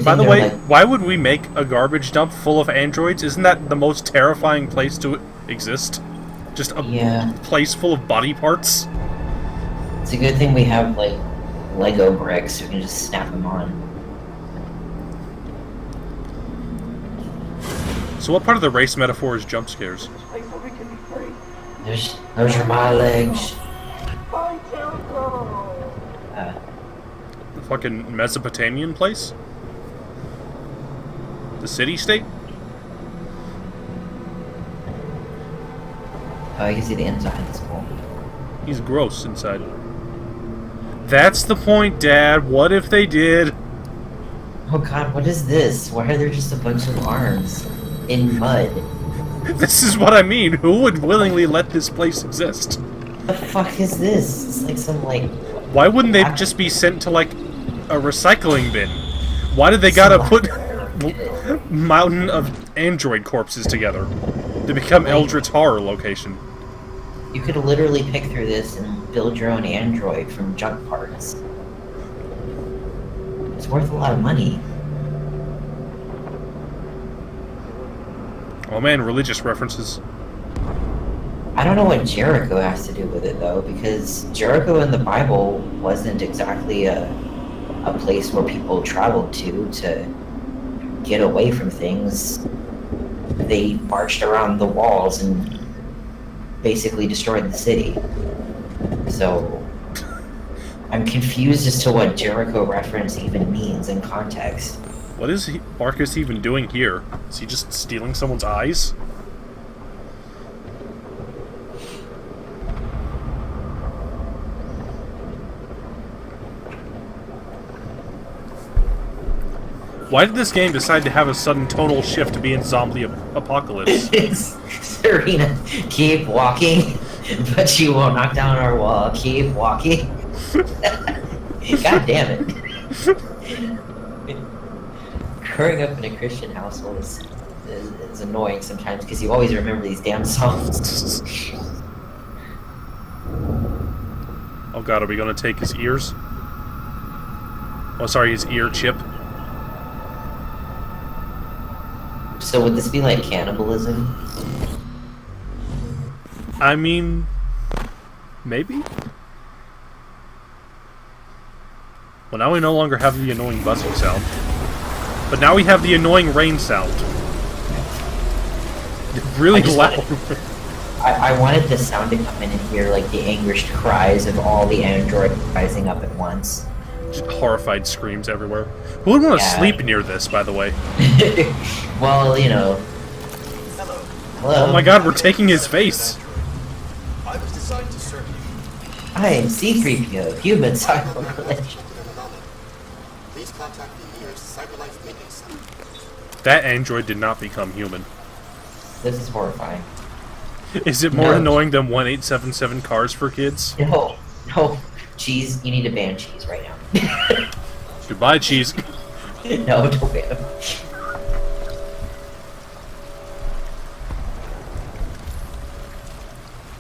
By the way, why would we make a garbage dump full of androids? Isn't that the most terrifying place to exist? Just a place full of body parts? It's a good thing we have, like, Lego bricks, so we can just snap them on. So what part of the race metaphor is jump scares? Those are my legs. The fucking Mesopotamian place? The city-state? Oh, I can see the inside. That's cool. He's gross inside. That's the point, Dad. What if they did? Oh god, what is this? Why are there just a bunch of arms in mud? This is what I mean. Who would willingly let this place exist? What the fuck is this? It's like some, like... Why wouldn't they just be sent to, like, a recycling bin? Why did they gotta put mountain of android corpses together to become Eldritch Horror location? You could literally pick through this and build your own android from junk parts. It's worth a lot of money. Oh man, religious references. I don't know what Jericho has to do with it, though, because Jericho in the Bible wasn't exactly a place where people traveled to get away from things. They marched around the walls and basically destroyed the city. So I'm confused as to what Jericho reference even means in context. What is Marcus even doing here? Is he just stealing someone's eyes? Why did this game decide to have a sudden tonal shift to be in zombie apocalypse? Serena, keep walking, but you won't knock down our wall. Keep walking. God damn it. Growing up in a Christian household is annoying sometimes because you always remember these damn songs. Oh god, are we gonna take his ears? Oh, sorry, his ear chip. So would this be like cannibalism? I mean, maybe? Well, now we no longer have the annoying buzzing sound. But now we have the annoying rain sound. It's really loud. I wanted the sound to come in and hear like the anguished cries of all the androids rising up at once. Just horrified screams everywhere. Who would want to Yeah. sleep near this, by the way? Well, you know. Hello. Oh my god, we're taking his face! I was designed to serve you. I am C-3PO, human cyber relation. Please contact the nearest CyberLife maintenance center. That android did not become human. This is horrifying. Is it more No. annoying than 1877 cars for kids? No, no. Cheese, you need to ban cheese right now. Goodbye, cheese. No, don't ban him.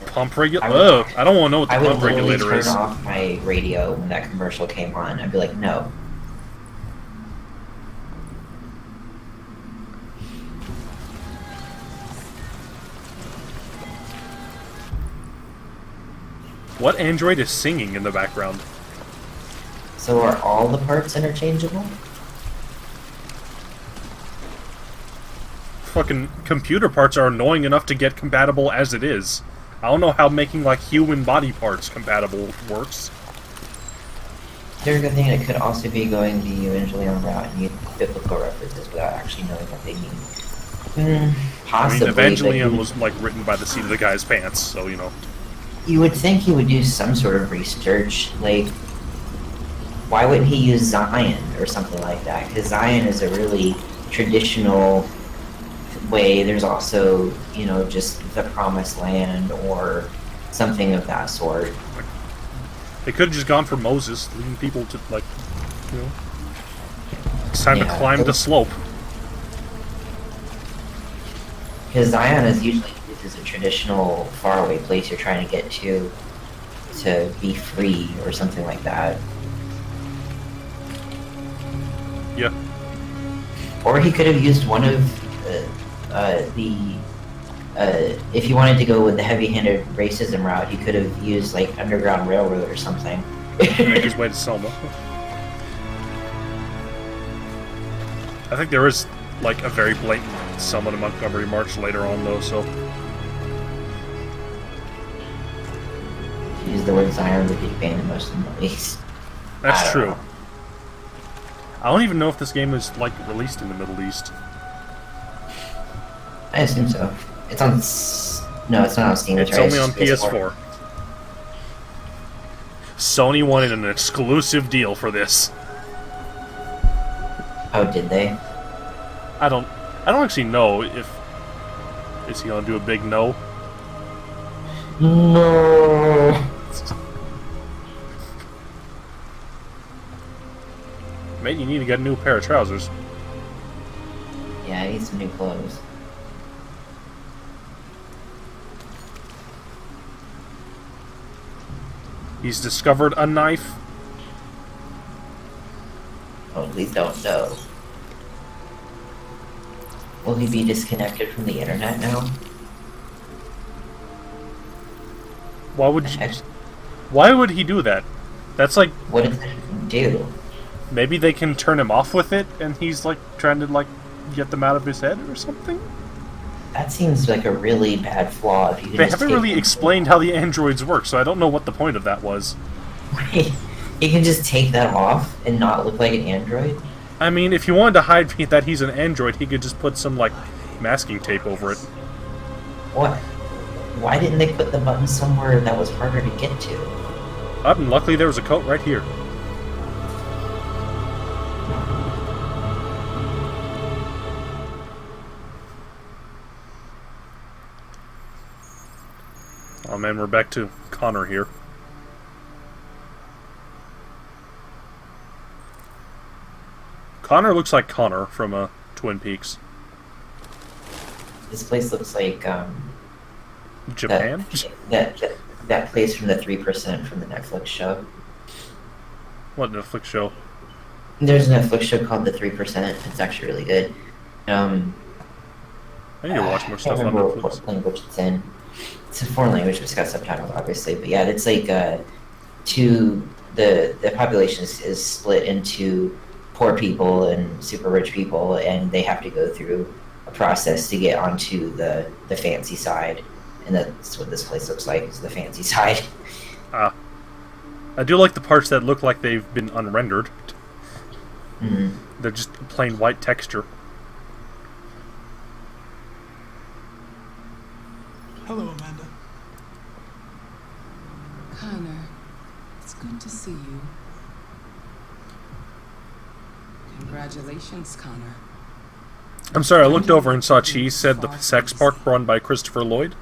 Pump regulator? Oh, I don't want to know what the I would pump literally regulator turn is. off my radio when that commercial came on. I'd be like, no. What android is singing in the background? So are all the parts interchangeable? Fucking computer parts are annoying enough to get compatible as it is. I don't know how making, like, human body parts compatible works. There's a thing it could also be going the Evangelion route and use biblical references without actually knowing what they mean. Possibly. I mean, Evangelion was, like, written by the seat of the guy's pants, so, you know. You would think he would do some sort of research, like, why wouldn't he use Zion or something like that? Because Zion is a really traditional way. There's also, you know, just the Promised Land or something of that sort. They could have just gone for Moses, leading people to, like, you know... It's time to Yeah, climb the slope. Because Zion is usually used as a traditional faraway place you're trying to get to be free or something like that. Yeah. Or he could have used one of if he wanted to go with the heavy-handed racism route, he could have used, like, Underground Railroad or something. Make his way to Selma. I think there is, like, a very blatant Selma to Montgomery march later on, though, so... Use the word Zion would be banned in most of the movies. That's I don't true. know. I don't even know if this game is, like, released in the Middle East. I assume so. It's on... No, it's not on Steam. It's right, only on just PS4. Sony wanted an exclusive deal for this. Oh, did they? I don't actually know if... Is he gonna do a big no? No. Mate, you need to get a new pair of trousers. Yeah, I need some new clothes. He's discovered a knife. Oh, please don't know. Will he be disconnected from the internet now? Why would you... Why would he do that? That's like... What does it do? Maybe they can turn him off with it, and he's, like, trying to, like, get them out of his head or something? That seems like a really bad flaw. If you could They just haven't take really them- explained how the androids work, so I don't know what the point of that was. He can just take that off and not look like an android? I mean, if you wanted to hide that he's an android, he could just put some, like, masking tape over it. What? Why didn't they put the button somewhere that was harder to get to? Oh, and luckily there was a coat right here. Oh man, we're back to Connor here. Connor looks like Connor from Twin Peaks. This place looks like Japan? that place from the 3% from the Netflix show. What Netflix show? There's a Netflix show called The 3%. It's actually really good. I need to watch more I stuff can't on remember Netflix. what language it's in. It's a foreign language, but it's got subtitles, obviously. But yeah, it's like the population is split into poor people and super rich people, and they have to go through a process to get onto the fancy side. And that's what this place looks like, is the fancy side. Ah. I do like the parts that look like they've been unrendered. Mm-hmm. They're just plain white texture. Hello, Amanda. Connor, it's good to see you. Congratulations, Connor. I'm sorry, I looked over and saw Cheese said the sex part run by Christopher Lloyd.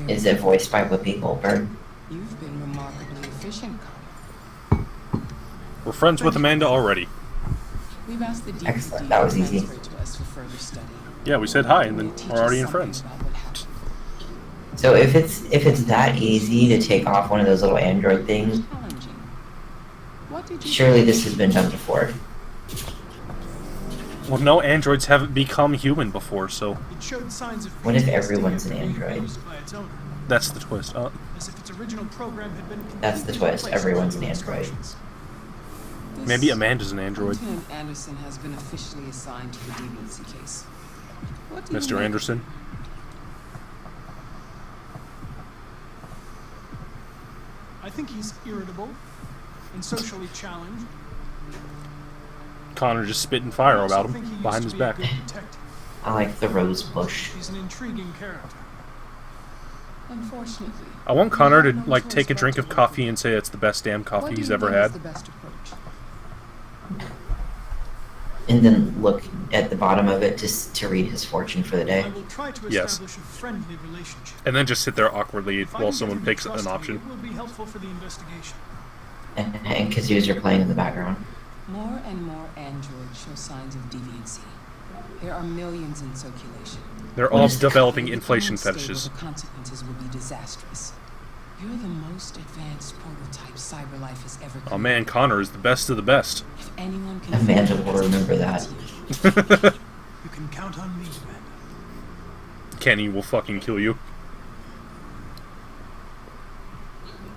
Is it voiced by Whoopi Goldberg? You've been remarkably efficient, Connor. We're friends with Amanda already. We've asked the Excellent, that was easy. to us for further study. Yeah, we said hi and then we're already in friends. So if it's that easy to take off one of those little Android things, surely this has been done before. Well, no androids haven't become human before, so... It showed signs of What if everyone's an android? by its owner, That's the twist. as if its original program had been That's the twist. Everyone's an android. Maybe Amanda's an android. Lieutenant Anderson has been officially assigned to the deviancy case. What do you Mr. make? Anderson. I think he's irritable and socially challenged. Connor just spitting fire about him behind his back. I like the rose bush. He's an intriguing character. Unfortunately, I want Connor to, like, take a drink of coffee and say it's the best damn coffee what do he's you ever think is had. the best approach? And then look at the bottom of it just to read his fortune for the day. I will try to Yes. establish a friendly relationship. And then just sit there awkwardly If I while can someone get him to picks trust an me, option. It will be helpful for the investigation. And kazoos are playing in the background. More and more androids show signs of deviancy. There are millions in circulation. They're all developing inflation fetishes. The consequences will be disastrous. You're the most advanced prototype CyberLife has ever created. Oh man, Connor is the best of the best. If anyone can Amanda will remember that. You can count on me, Amanda. Kenny will fucking kill you.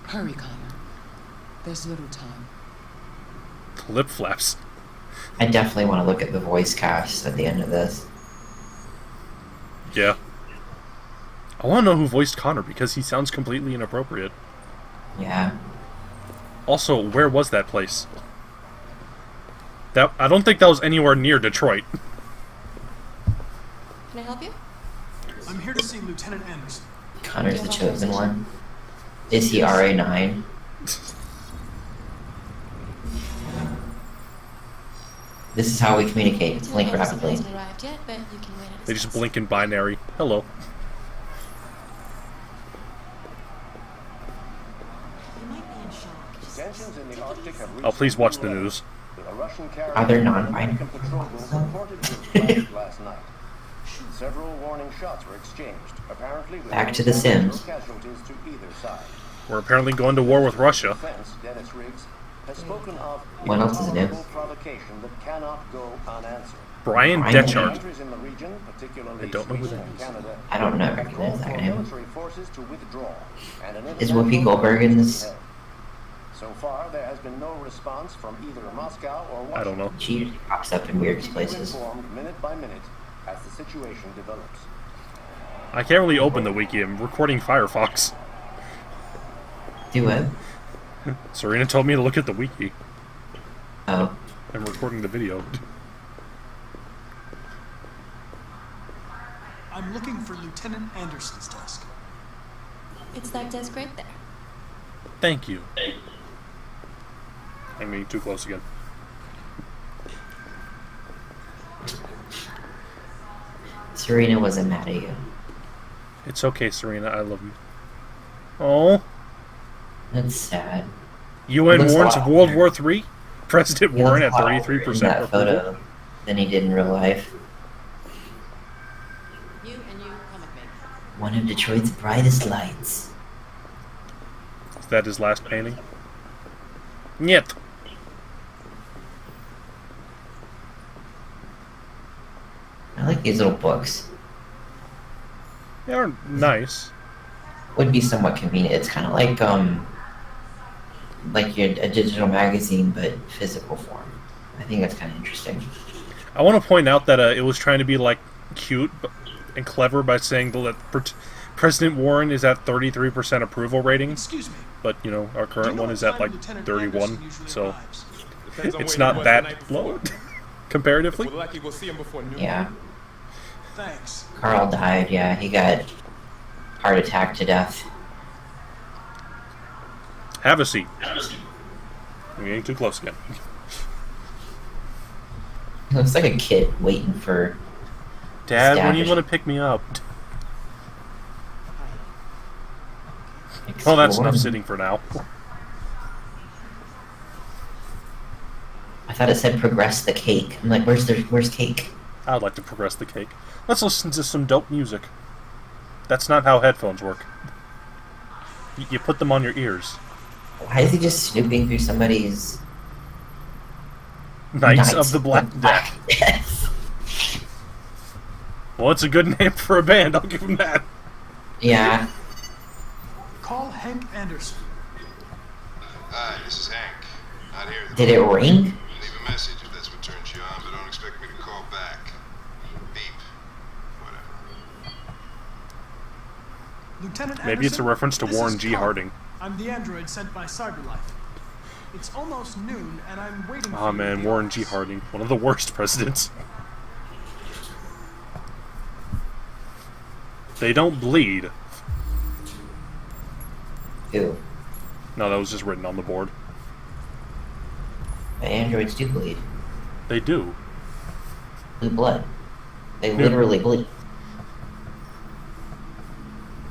Hurry, Connor. There's little time. Lip flaps. I definitely want to look at the voice cast at the end of this. Yeah. I want to know who voiced Connor because he sounds completely inappropriate. Yeah. Also, where was that place? I don't think that was anywhere near Detroit. Can I help you? I'm here to see Lieutenant Anderson. Connor's the chosen one. Is he RA9? This is how we communicate. Blink rapidly. Hasn't arrived yet, but you can wait at his They just house. blink in binary. Hello. Tensions in the Arctic have Oh, please watch the news. A Russian carrier Are there non-binary? patrol reported to last night. Several warning shots were exchanged, apparently with Back to The Sims. casualties to either side. We're apparently going to war with Russia. Defense, Dennis Riggs, has spoken of What else is new? intolerable provocation that cannot go unanswered. Brian Brian Detchard. Countries in the region, particularly I don't know who Sweden that and is. Canada, I don't know. have Recognize called that for name. military forces to withdraw, and an Is Whoopi international Goldberg in this? held. So far, there has been no response from either Moscow or Washington. I don't know. She pops up in weird Keep you places. informed minute by minute as the situation develops. I can't really open the wiki. I'm recording Firefox. Do it. Serena told me to look at the wiki. Oh. I'm recording the video. I'm looking for Lieutenant Anderson's desk. It's that desk right there. Thank you. I'm being too close again. Serena wasn't mad at you. It's okay, Serena. I love you. Oh. That's sad. UN Looks a warns lot of World older. War III? President He Warren looks at a lot older 33% in that approval. photo than he did in real life. You and you come with me. One of Detroit's brightest lights. Is that his last painting? Nyet. I like these little books. They're nice. Would be somewhat convenient. It's kind of like a digital magazine, but physical form. I think that's kind of interesting. I want to point out that it was trying to be like cute and clever by saying to let President Warren is at 33% approval rating. Excuse me. But, you know, our current one is at like Lieutenant 31, Anderson usually so arrives? it's not that low, comparatively. We're lucky we'll see him before noon. Yeah. Thanks. Carl died, yeah. He got heart attack to death. Have a seat. We're getting too close again. He looks like a kid waiting for... Dad, when are you establish- going to pick me up? Oh, that's enough sitting for now. I thought it said progress the cake. I'm like, where's cake? I would like to progress the cake. Let's listen to some dope music. That's not how headphones work. You put them on your ears. Why is he just snooping through somebody's... Knights of the Black Death. Well, it's a good name for a band, I'll give him that. Yeah. Call Hank Anderson. Hi, this is Hank. Not here. Did it ring? Leave a message if that's what turns you on, but don't expect me to call back. Beep. Whatever. Lieutenant Maybe Anderson, it's a reference to this Warren is G. Carl. Harding. I'm the android sent by CyberLife. It's almost noon, and I'm waiting for Oh you man, at the Warren office. G. Harding. One of the worst presidents. They don't bleed. Ew. No, that was just written on the board. But androids do bleed. They do. Blue blood. They literally bleed.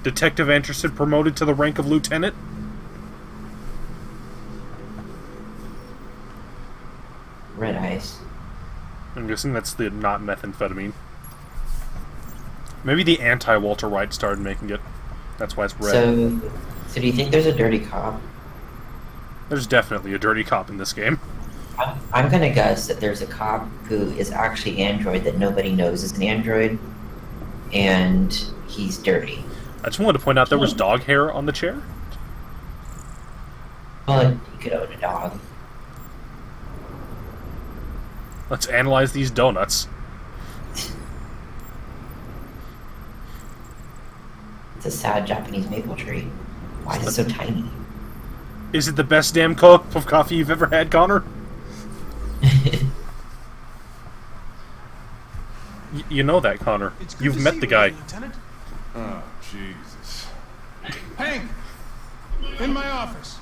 Detective Anderson promoted to the rank of lieutenant? Red eyes. I'm guessing that's the not methamphetamine. Maybe the anti-Walter White started making it. That's why it's red. So do you think there's a dirty cop? There's definitely a dirty cop in this game. I'm gonna guess that there's a cop who is actually android that nobody knows is an android, and he's dirty. I just wanted to point out there was dog hair on the chair. But you could own a dog. Let's analyze these donuts. It's a sad Japanese maple tree. Why is it so tiny? Is it the best damn cup of coffee you've ever had, Connor? You know that, Connor. You've met the guy. Lieutenant. Oh, Jesus. Hank! In my office.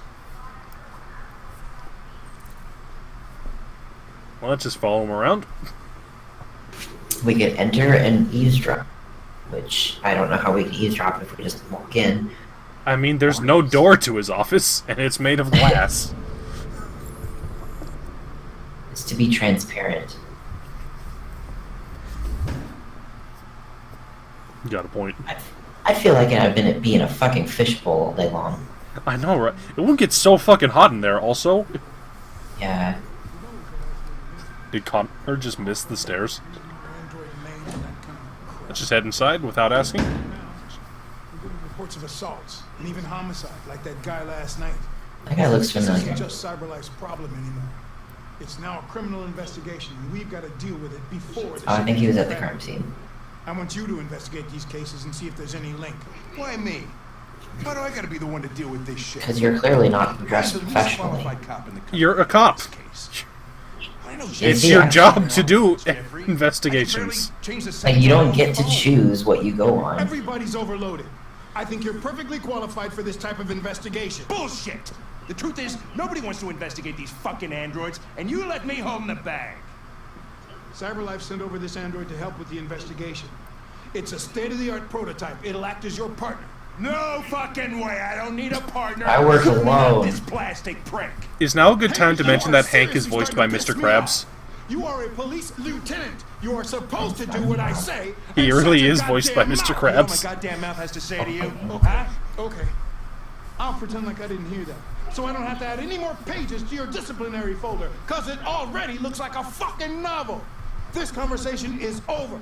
Well, let's just follow him around. We could enter and eavesdrop, which I don't know how we can eavesdrop if we just walk in. I mean, there's no door to his office, and it's made of glass. It's to be transparent. You got a point. I feel like I've been being a fucking fishbowl all day long. I know, right? It won't get so fucking hot in there, also. Yeah. Did Connor just miss the stairs? Let's just head inside without asking. We're getting reports of assaults and even homicide, like that guy last night. That guy looks This familiar. isn't just CyberLife's problem anymore. It's now a criminal investigation, and we've got to deal with it before. Oh, I think he was at the crime scene. I want you to investigate these cases and see if there's any link. Why me? Why do I gotta be the one to deal with this shit? Because you're clearly not dressed Who's the least professionally. qualified cop in the country? You're a cop. I know It's he your actually- job to do investigations. And you don't get to choose what you go on. Everybody's overloaded. I think you're perfectly qualified for this type of investigation. Bullshit! The truth is, nobody wants to investigate these fucking androids, and you let me hold the bag. CyberLife sent over this android to help with the investigation. It's a state-of-the-art prototype. It'll act as your partner. No fucking way! I don't need a partner. I work Not alone. This plastic prick. Is now a good time to mention that Hank is voiced by Mr. Krabs? You are a police lieutenant. You are supposed to do what I say. He and really shut your is voiced by goddamn Mr. mouth. You know what Krabs. my goddamn mouth has to say to you? Okay. Huh? Okay. I'll pretend like I didn't hear that. So I don't have to add any more pages to your disciplinary folder, because it already looks like a fucking novel. This conversation is over.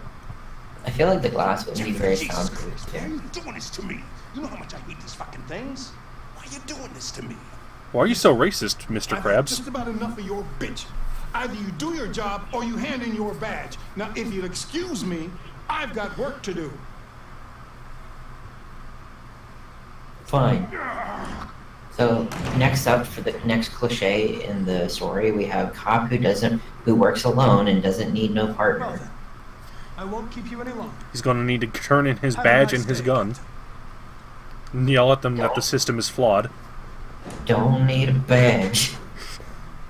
I feel like the glass would be very Jesus soundproof Christ, why are too. you doing this to me? You know how much I hate these fucking things? Why are you doing this to me? Why are you so racist, Mr. I've had Krabs? just about enough of your bitch. Either you do your job or you hand in your badge. Now, if you'll excuse me, I've got work to do. Fine. So next up, for the next cliche in the story, we have cop who works alone and doesn't need no partner. I won't keep you any longer. He's going to need to turn in his Have a badge nice and his day, gun. And yell at them that the system is flawed. Don't need a badge.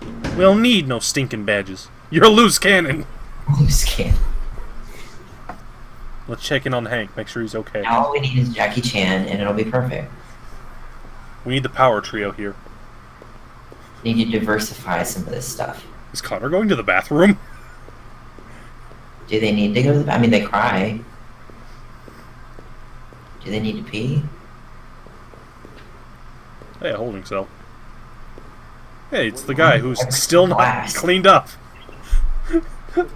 We don't need no stinking badges. You're a loose cannon. Loose cannon. Let's check in on Hank, make sure he's okay. Now all we need is Jackie Chan, and it'll be perfect. We need the power trio here. Need to diversify some of this stuff. Is Connor going to the bathroom? Do they need to go to the... I mean, they cry. Do they need to pee? Hey, a holding cell. Hey, it's the guy who's still not cleaned up.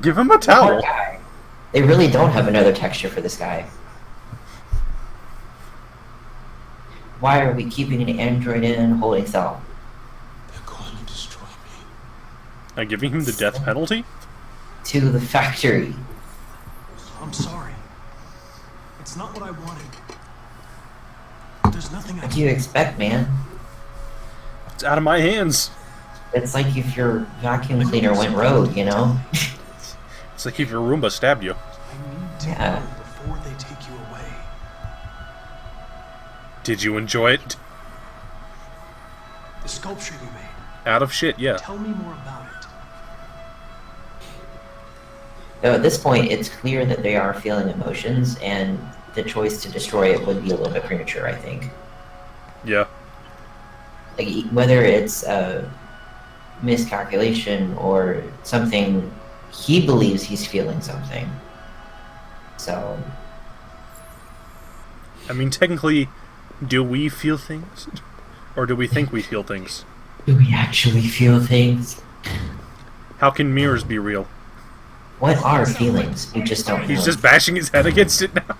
Give him a towel. They really don't have another texture for this guy. Why are we keeping an android in holding cell? They're going to destroy me. Are giving him the death penalty? To the factory. I'm sorry. It's not what I wanted. There's nothing I What do you expect, man? It's out of my hands. It's like if your vacuum cleaner went rogue, you know? It's like if your Roomba stabbed you. Yeah. before they take you away. Did you enjoy it? The sculpture you made. Out of shit, yeah. Tell me more about it. So at this point, it's clear that they are feeling emotions, and the choice to destroy it would be a little bit premature, I think. Yeah. Like, whether it's a miscalculation or something, he believes he's feeling something. So... I mean, technically, do we feel things? Or do we think we feel things? Do we actually feel things? How can mirrors be real? What are feelings? We just don't know. He's just bashing his head against it now.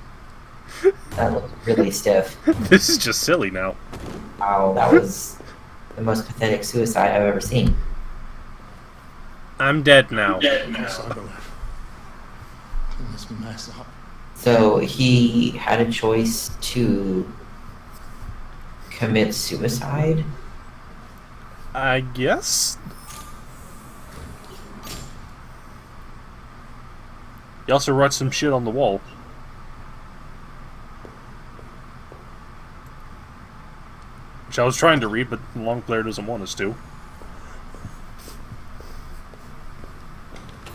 That looks really stiff. This is just silly now. Wow, that was the most pathetic suicide I've ever seen. I'm dead now. Clean this mess up. So he had a choice to commit suicide? I guess? He also wrote some shit on the wall. Which I was trying to read, but the long player doesn't want us to.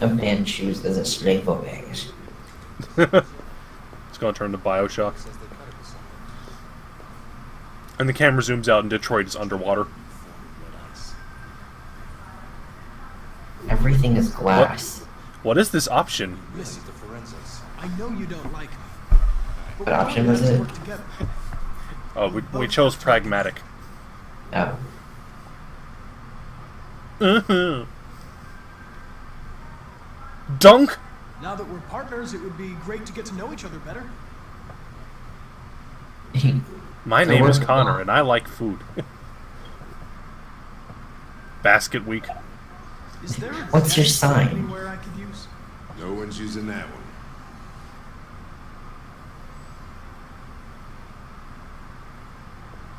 A man chooses a slave obeys. It's gonna turn to Bioshock. And the camera zooms out and Detroit is underwater. Everything is glass. What is this option? Listen, I know you don't like me. What option was it? Oh, we chose pragmatic. Oh. Dunk! Now that we're partners, it would be great to get to know each other better. My name is Connor, and I like food. Basket week. Is there What's your sign? anywhere I could use? No one's using that one.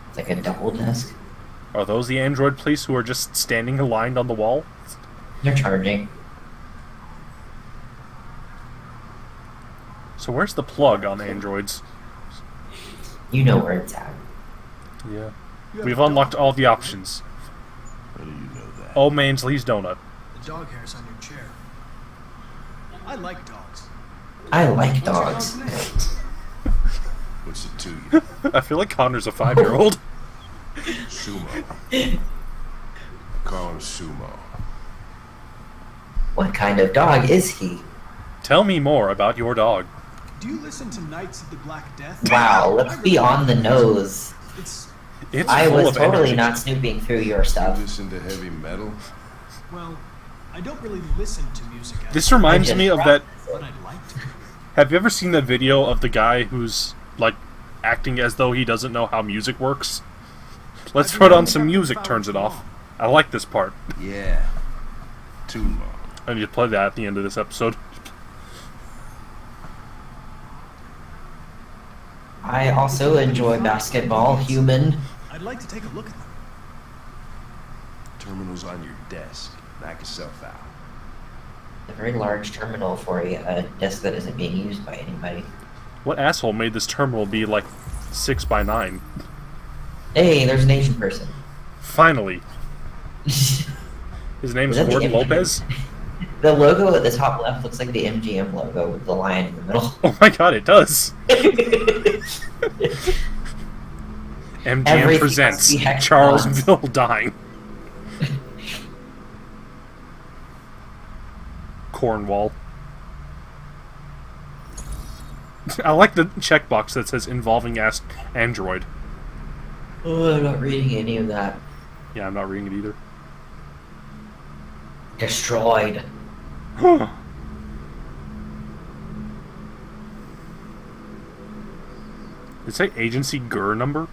It's like a double desk. Are those the android police who are just standing aligned on the wall? They're charging. So where's the plug on androids? You know where it's at. Yeah. We've unlocked all the options. How do you know that? Oh, Mansley's donut. The dog hair's on your chair. I like dogs. I like dogs. What's it to you? I feel like Connor's a 5-year-old. Sumo. Call him Sumo. What kind of dog is he? Tell me more about your dog. Do you listen to Knights of the Black Death? Wow, let's be on the nose. It's I full was of totally energy. not snooping through your stuff. You listen to heavy metal? well, I don't really listen to music. This reminds me of that. But I'd like to. Have you ever seen that video of the guy who's, like, acting as though he doesn't know how music works? Let's throw it on some music, turns it off. I like this part. Yeah. Too long. I need to play that at the end of this episode. I also enjoy basketball, human. I'd like to take a look at them. Terminal's on your desk. Knock yourself out. A very large terminal for a desk that isn't being used by anybody. What asshole made this terminal be like 6 by 9? Hey, there's an Asian person. Finally. His name's Is that the Gordon MGM? Lopez? The logo at the top left looks like the MGM logo with the lion in the middle. Oh my god, it does. MGM Everything presents must be hexagons. Charlesville dying. Cornwall. I like the checkbox that says involving Android. Oh, I'm not reading any of that. Yeah, I'm not reading it either. Destroyed. Did it say agency GUR number?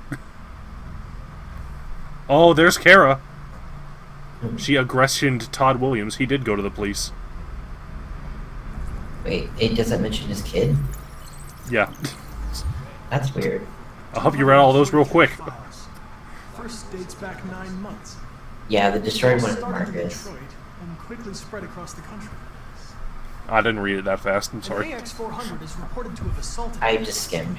Oh, there's Kara. She aggressioned Todd Williams. He did go to the police. Wait, it doesn't mention his kid? Yeah. That's weird. I hope you read all those real quick. First dates back 9 months. Yeah, the destroyed one is Started in Marcus. Detroit and quickly spread across the country. I didn't read it that fast. I'm sorry. An AX-400 is reported to have assaulted. I just skimmed.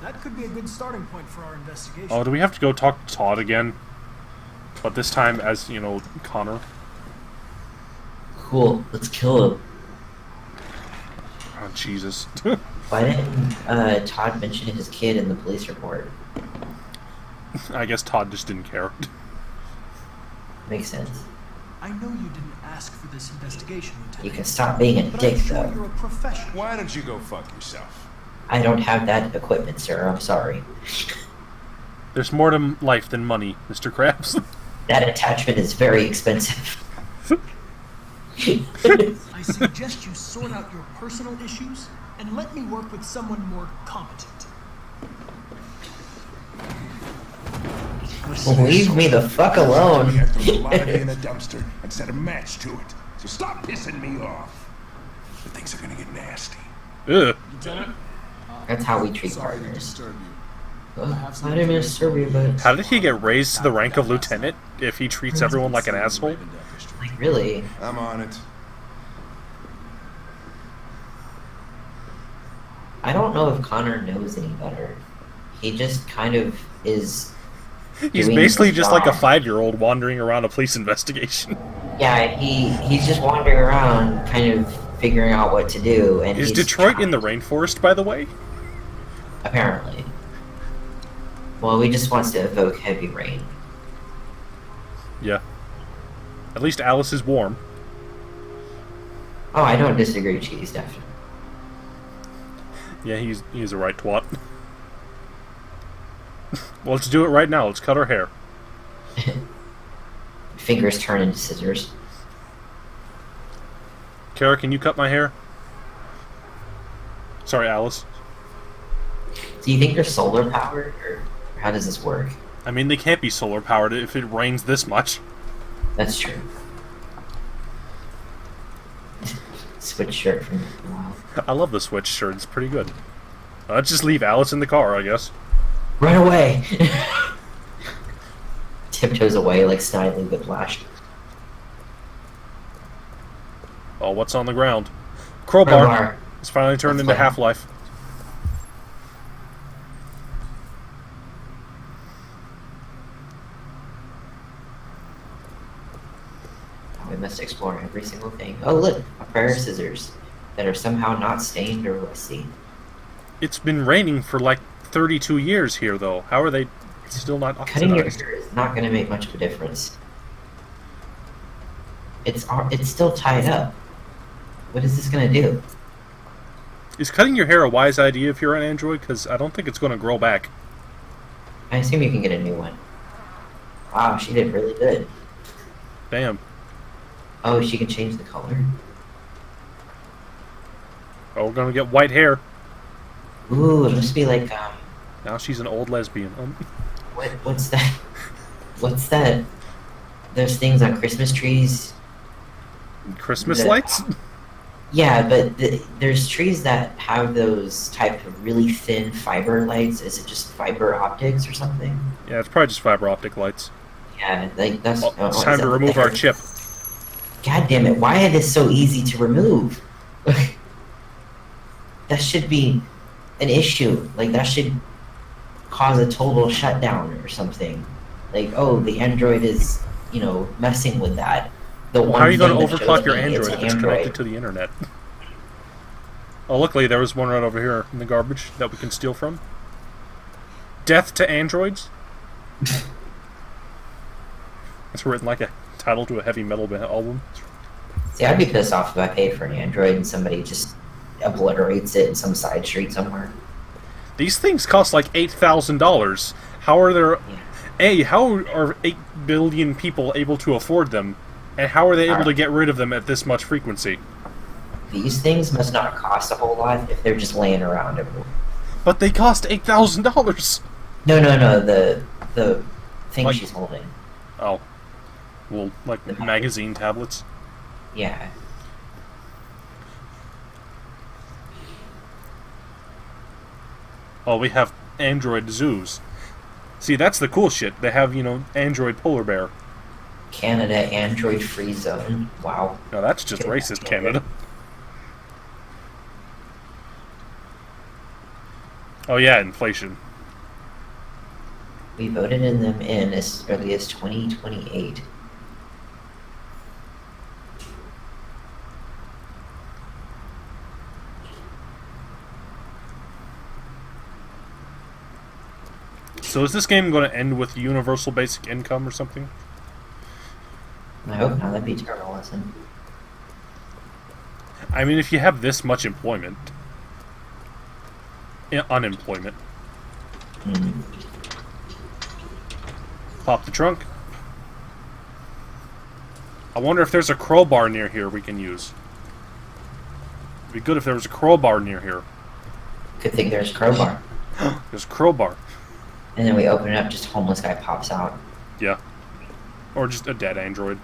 That could be a good starting point for our investigation. Oh, do we have to go talk to Todd again? But this time as, you know, Connor. Cool, let's kill him. Oh, Jesus. Why didn't Todd mention his kid in the police report? I guess Todd just didn't care. Makes sense. I know you didn't ask for this investigation, Lieutenant. You can stop being a but dick, I'm sure though. You're a professional. Why don't you go fuck yourself? I don't have that equipment, sir. I'm sorry. There's more to life than money, Mr. Krabs. That attachment is very expensive. I suggest you sort out your personal issues and let me work with someone more competent. Leave me the fuck alone. You have to throw the lottery in a dumpster and set a match to it. So stop pissing me off. The things are gonna get nasty. Ugh. Lieutenant? That's how we treat Sorry to partners. disturb you. I didn't mean to disturb you, but... How did he get raised to the rank of lieutenant if he treats everyone like an asshole? Like, really? I'm on it. I don't know if Connor knows any better. He just kind of is... He's doing basically his just like a job. 5-year-old wandering around a police investigation. Yeah, he's just wandering around, kind of figuring out what to do, and Is he's Detroit in the rainforest, by the way? apparently. Well, he just wants to evoke heavy rain. Yeah. At least Alice is warm. Oh, I don't disagree, Cheese, definitely. Yeah, he's a right twat. Well, let's do it right now. Let's cut her hair. Fingers turn into scissors. Kara, can you cut my hair? Sorry, Alice. Do you think they're solar powered, or how does this work? I mean, they can't be solar powered if it rains this much. That's true. Switch shirt from wow. I love the switch shirt. It's pretty good. Let's just leave Alice in the car, I guess. Run away! Tiptoes away like Snidely Whiplash. Oh, what's on the ground? Crowbar. Crowbar. It's finally turned That's into fine. Half-Life. We must explore every single thing. Oh, look! A pair of scissors that are somehow not stained or rusty. It's been raining for like 32 years here, though. How are they still not Cutting your oxidized? hair is not going to make much of a difference. It's still tied up. What is this going to do? Is cutting your hair a wise idea if you're an android? Because I don't think it's going to grow back. I assume you can get a new one. Wow, she did really good. Damn. Oh, she can change the color. Oh, we're going to get white hair. Ooh, it must be like Now she's an old lesbian. what's that? What's that? Those things on Christmas trees. Christmas that- lights? Yeah, but there's trees that have those type of really thin fiber lights. Is it just fiber optics or something? Yeah, it's probably just fiber optic lights. Yeah, like that's. Well, Oh, it's is time that to what remove they our are? chip. God damn it! Why is it so easy to remove? That should be an issue. Like that should cause a total shutdown or something. Like, oh, the Android is, messing with that. The Well, one how are you going thing to that shows overclock your me Android it's if it's Android. connected to the internet? Oh, luckily there was one right over here in the garbage that we can steal from. Death to androids? It's written like a title to a heavy metal album. See, I'd be pissed off if I paid for an Android and somebody just obliterates it in some side street somewhere. These things cost like $8,000. How are there... how are 8 billion people able to afford them? And how are they able to get rid of them at this much frequency? These things must not cost a whole lot if they're just laying around everywhere. But they cost $8,000! No, the thing she's holding. Oh. Well, like the magazine tablets? Yeah. Oh, we have Android zoos. See, that's the cool shit. They have, Android polar bear. Canada Android free zone. Wow. No, that's just racist, Canada. Oh yeah, inflation. We voted them in as early as 2028. So is this game going to end with universal basic income or something? I hope not. That'd be journalism. I mean, if you have this much employment... unemployment. Pop the trunk. I wonder if there's a crowbar near here we can use. It'd be good if there was a crowbar near here. Good thing there's a crowbar. There's a crowbar. And then we open it up, just homeless guy pops out. Yeah. Or just a dead android.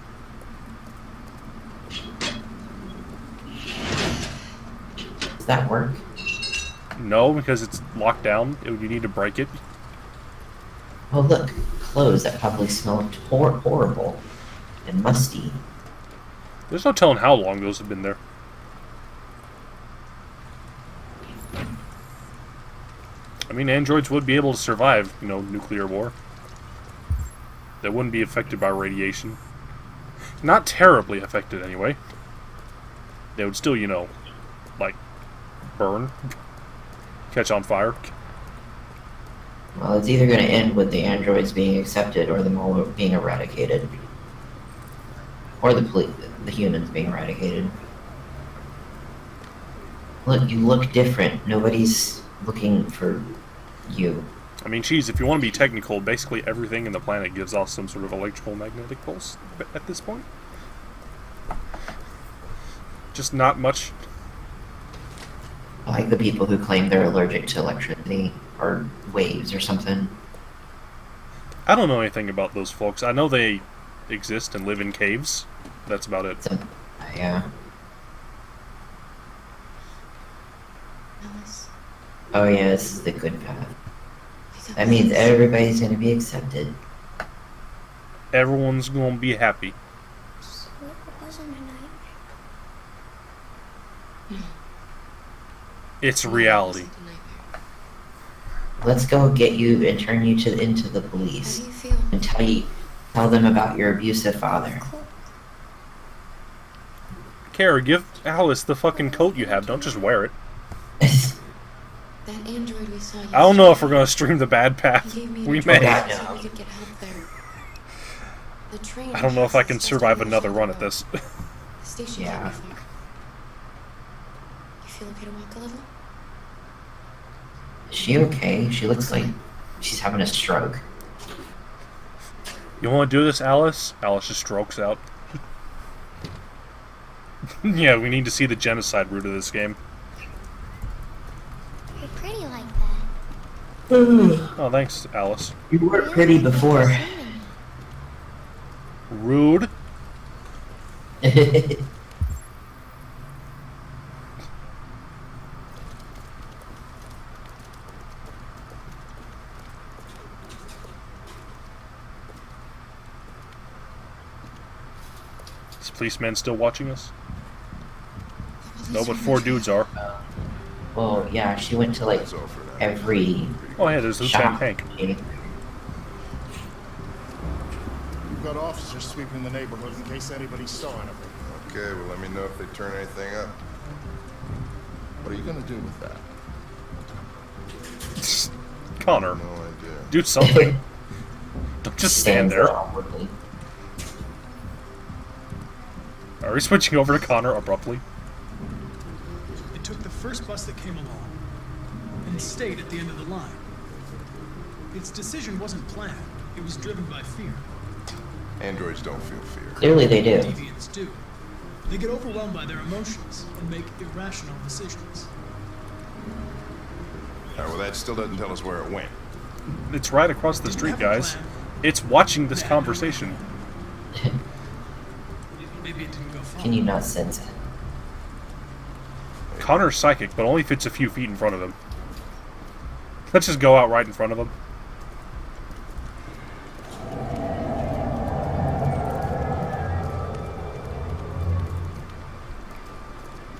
Does that work? No, because it's locked down. You need to break it. Oh look, clothes that probably smell horrible and musty. There's no telling how long those have been there. I mean, androids would be able to survive, nuclear war. They wouldn't be affected by radiation. Not terribly affected, anyway. They would still, like, burn. Catch on fire. Well, it's either going to end with the androids being accepted or them all being eradicated. Or the humans being eradicated. Look, you look different. Nobody's looking for you. I mean, geez, if you want to be technical, basically everything in the planet gives off some sort of electrical magnetic pulse at this point. Just not much. Like the people who claim they're allergic to electricity or waves or something. I don't know anything about those folks. I know they exist and live in caves. That's about it. Yeah. Oh yeah, this is the good path. That means everybody's gonna be accepted. Everyone's gonna be happy. So it wasn't a nightmare. It's reality. Let's go get you and turn you into the police. How do you feel? And tell them about your abusive father. Kara, give Alice the fucking coat you have. Don't just wear it. That android we saw I don't know if we're gonna stream the bad path. We may. so we could get help there. The train I don't know if I can survive another run at this. The station Yeah. got me far. You feel okay to walk a little? Is she okay? She looks like she's having a stroke. You want to do this, Alice? Alice just strokes out. Yeah, we need to see the genocide route of this game. You're pretty like that. Oh, thanks, Alice. You were pretty before. Rude. Is policeman still watching us? No, but 4 dudes are. Well, yeah, she went to like every. Oh yeah, there's Lieutenant shop. Hank. We've got officers sweeping the neighborhood in case anybody saw anything. Okay, well, let me know if they turn anything up. What are you gonna do with that? Connor, No idea. do something. Don't just stand there. Awkwardly. Are we switching over to Connor abruptly? It took the first bus that came along and stayed at the end of the line. Its decision wasn't planned. It was driven by fear. Androids don't feel fear. Clearly they do. Deviants do. They get overwhelmed by their emotions and make irrational decisions. Alright, well, that still doesn't tell us where it went. It's right across the street, guys. It's watching this conversation. Maybe it didn't go far. Can you not sense it? Connor's psychic, but only fits a few feet in front of him. Let's just go out right in front of him.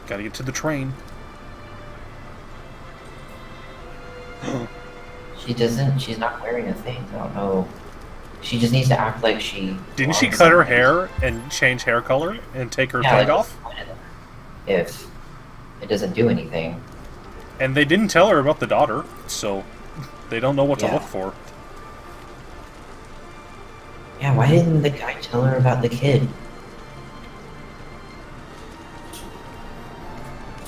Gotta get to the train. She's not wearing a thing. I don't know. She just needs to act like she. Didn't she cut her hair and change hair color and take her tag off? If it doesn't do anything. And they didn't tell her about the daughter, so they don't know what to Yeah. look for. Yeah, why didn't the guy tell her about the kid?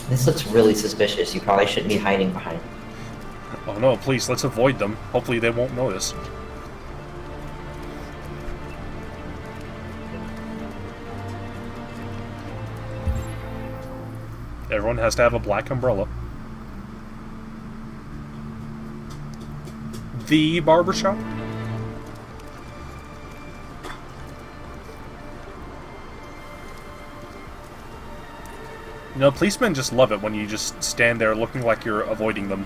This looks really suspicious. You probably shouldn't be hiding behind. Oh no, please, let's avoid them. Hopefully they won't notice. Everyone has to have a black umbrella. The barbershop? You know, policemen just love it when you just stand there looking like you're avoiding them.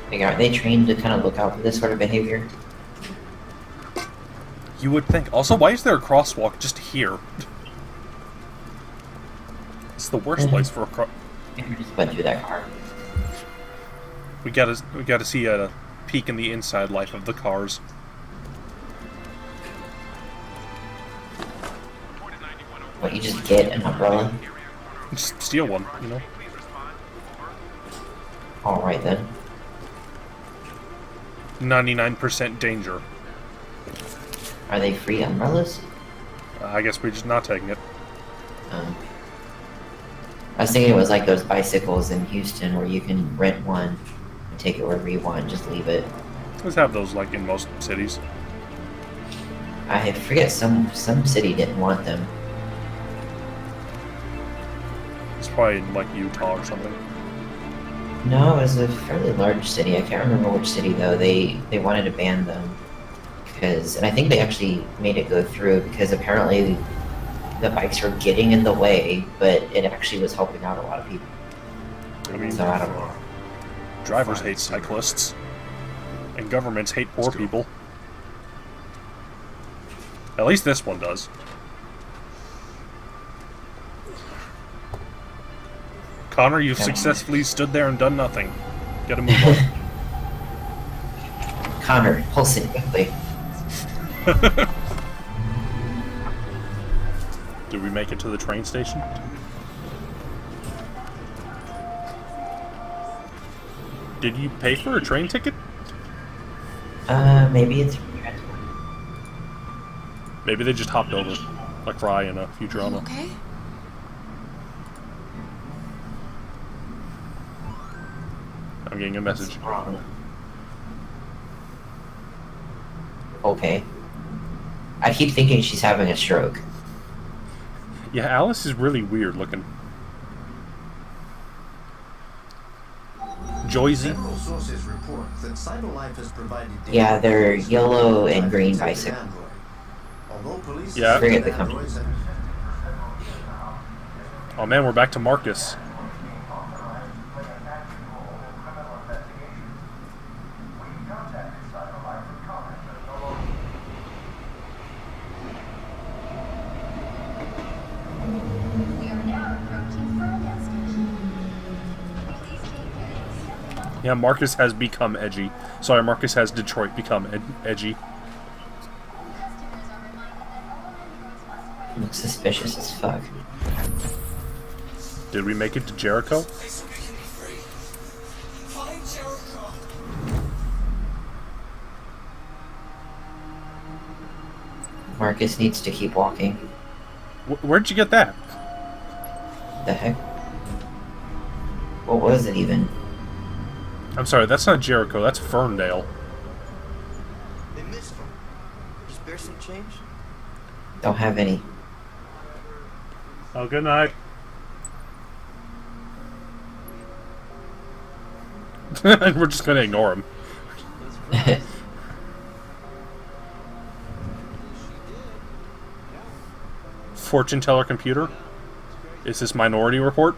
Like, aren't they trained to kind of look out for this sort of behavior? You would think. Also, why is there a crosswalk just here? It's the worst place for a cross. Just went through that car. We gotta see a peek in the inside life of the cars. What, you just get an umbrella? Just steal one, you know? Alright then. 99% danger. Are they free umbrellas? I guess we're just not taking it. I was thinking it was like those bicycles in Houston where you can rent one and take it wherever you want and just leave it. Let's have those like in most cities. I forget, some city didn't want them. It's probably in like Utah or something. No, it was a fairly large city. I can't remember which city though. They wanted to ban them because, and I think they actually made it go through because apparently the bikes were getting in the way, but it actually was helping out a lot of people. I mean, so I don't know. Drivers hate cyclists, and governments hate poor people. At least this one does. Connor, you've successfully stood there and done nothing. Gotta move on. Connor, pulse it quickly. Did we make it to the train station? Did you pay for a train ticket? Maybe it's... Maybe they just hopped over, like Fry in Futurama. Okay. I'm getting a message. Okay. I keep thinking she's having a stroke. Yeah, Alice is really weird looking. Joyzy. Several sources report that CyberLife has provided Yeah, they're yellow and green bicycle. Although police Yeah. Forget the company. Oh man, we're back to Marcus. Yeah, Marcus has become edgy. Sorry, Marcus has Detroit become edgy. Looks suspicious as fuck. Did we make it to Jericho? Marcus needs to keep walking. Where'd you get that? The heck? What was it even? I'm sorry, that's not Jericho, that's Ferndale. They missed him. Just bear some change? Don't have any. Oh, good night. And we're just gonna ignore him. Fortune teller computer? Is this Minority Report?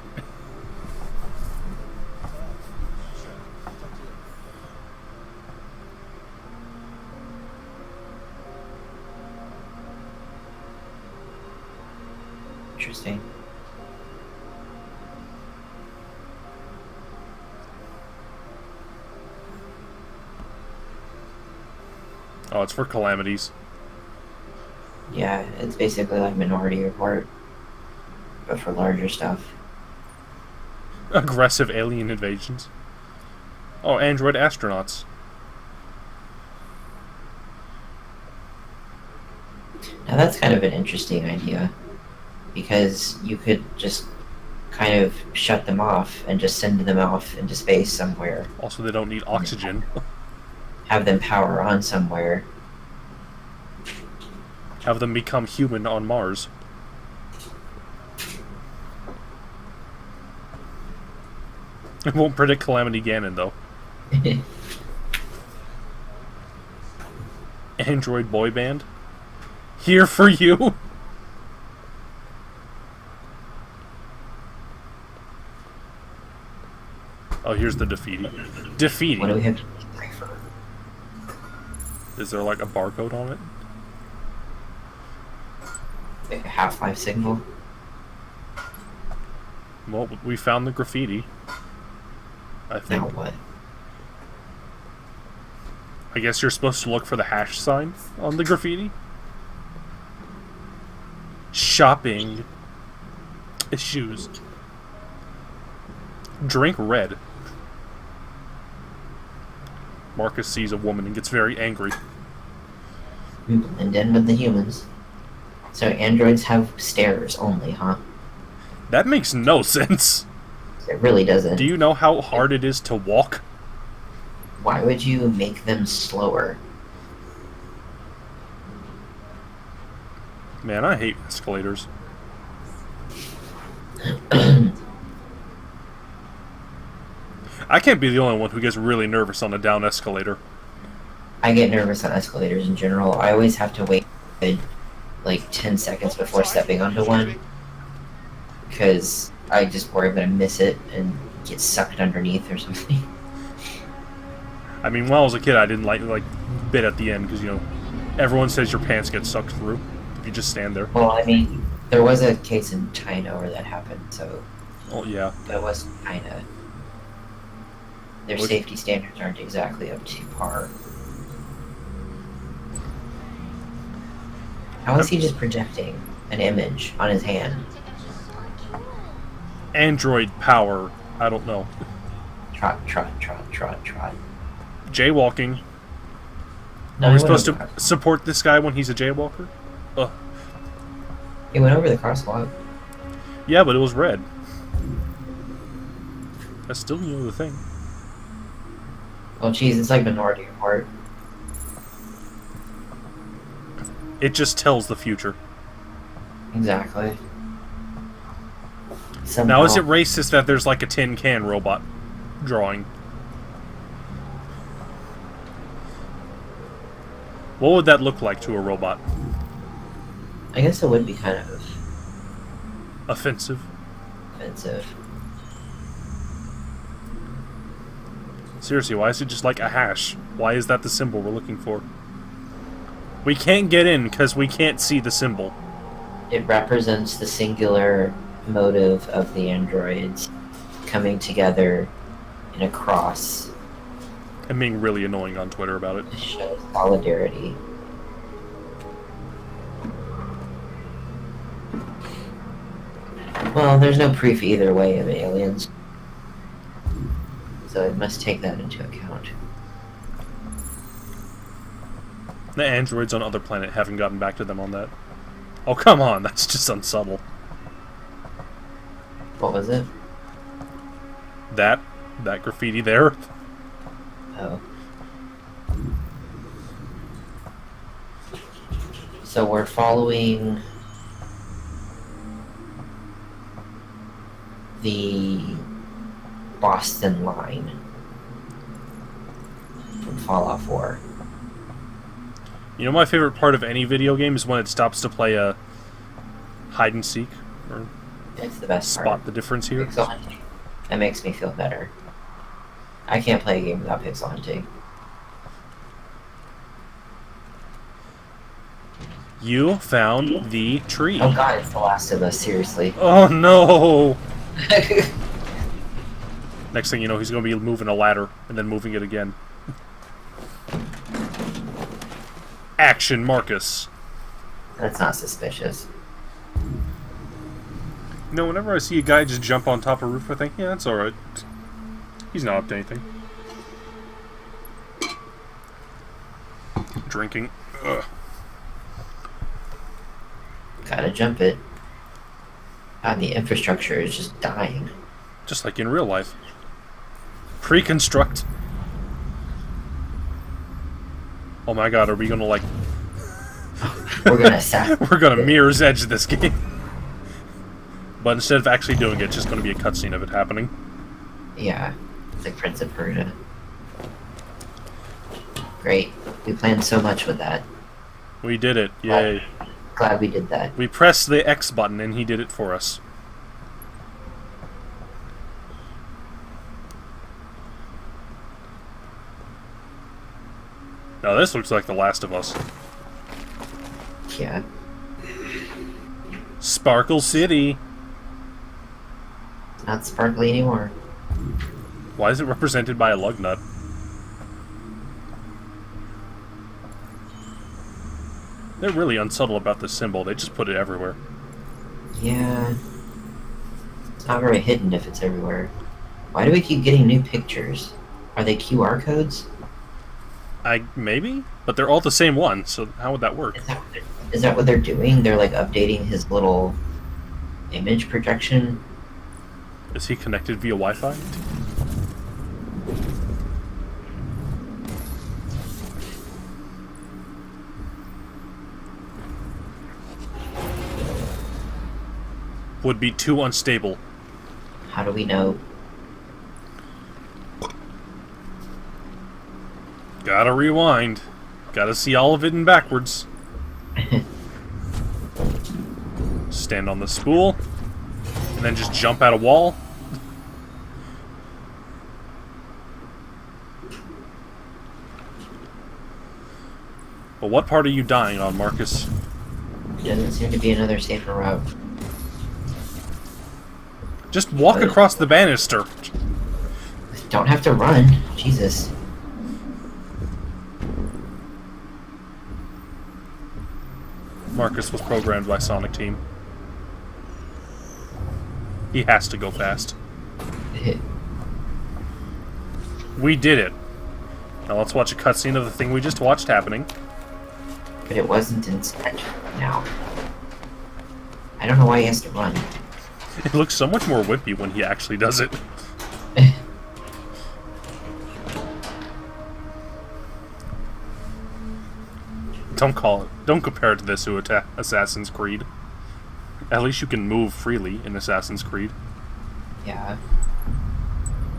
Interesting. Oh, it's for calamities. Yeah, it's basically like Minority Report, but for larger stuff. Aggressive alien invasions. Oh, android astronauts. Now that's kind of an interesting idea, because you could just kind of shut them off and just send them off into space somewhere. Also, they don't need oxygen. Have them power on somewhere. Have them become human on Mars. It won't predict Calamity Ganon, though. Android boy band? Here for you! Oh, here's the Defeaty. Defeaty! What do we have? Is there like a barcode on it? Like a Half-Life signal? Well, we found the graffiti. I think. Now what? I guess you're supposed to look for the hash sign on the graffiti. Shopping. Issues. Drink red. Marcus sees a woman and gets very angry. And then with the humans. So androids have stairs only, huh? That makes no sense. It really doesn't. Do you know how hard it is to walk? Why would you make them slower? Man, I hate escalators. I can't be the only one who gets really nervous on a down escalator. I get nervous on escalators in general. I always have to wait like 10 seconds before stepping onto one, because I just worry I'm gonna miss it and get sucked underneath or something. I mean, when I was a kid, I didn't like bit at the end because, you know, everyone says your pants get sucked through if you just stand there. Well, I mean, there was a case in China where that happened, so. Oh yeah. But it was China. Their safety standards aren't exactly up to par. How is he just projecting an image on his hand? Android power. I don't know. Trot, trot, trot, trot, trot. Jaywalking. No, Are we supposed to support this guy when he's a jaywalker? Ugh. He went over the crosswalk. Yeah, but it was red. That's still, you know, the thing. Well, geez, it's like Minority Report. It just tells the future. Exactly. Now, is it racist that there's like a tin can robot drawing? What would that look like to a robot? I guess it would be kind of offensive. Seriously, why is it just like a hash? Why is that the symbol we're looking for? We can't get in because we can't see the symbol. It represents the singular motive of the androids coming together in a cross And being really annoying on Twitter about it. Shows solidarity. Well, there's no proof either way of aliens. So I must take that into account. The androids on other planet haven't gotten back to them on that. Oh, come on, that's just unsubtle. What was it? That graffiti there. Oh. So we're following the Boston line from Fallout 4. You know my favorite part of any video game is when it stops to play a hide and seek or It's the best spot part. the difference here. Pixel hunting. That makes me feel better. I can't play a game without pixel hunting. You found the tree. Oh god, it's The Last of Us, seriously. Oh no! Next thing you know, he's going to be moving a ladder and then moving it again. Action, Marcus. That's not suspicious. You know, whenever I see a guy just jump on top of a roof, I think, yeah, that's alright. He's not up to anything. Drinking. Ugh. Gotta jump it. God, the infrastructure is just dying. Just like in real life. Pre-construct. Oh my god, are we gonna like... We're gonna assassinate We're gonna Mirror's Edge this game. But instead of actually doing it, it's just gonna be a cutscene of it happening. Yeah, it's like Prince of Persia. Great. We planned so much with that. We did it. Yay. Glad we did that. We pressed the X button and he did it for us. Now this looks like The Last of Us. Yeah. Sparkle City. It's not sparkly anymore. Why is it represented by a lug nut? They're really unsubtle about this symbol. They just put it everywhere. Yeah. It's not very hidden if it's everywhere. Why do we keep getting new pictures? Are they QR codes? Maybe? But they're all the same one, so how would that work? Is that what they're doing? They're like updating his little image projection? Is he connected via Wi-Fi? Would be too unstable. How do we know? Gotta rewind. Gotta see all of it in backwards. Stand on the spool. And then just jump out a wall. But what part are you dying on, Marcus? Doesn't seem to be another safer route. Just walk across the banister. Don't have to run. Jesus. Marcus was programmed by Sonic Team. He has to go fast. We did it. Now let's watch a cutscene of the thing we just watched happening. But it wasn't in sketch now. I don't know why he has to run. It looks so much more wimpy when he actually does it. Don't compare it to this to Assassin's Creed. At least you can move freely in Assassin's Creed. Yeah.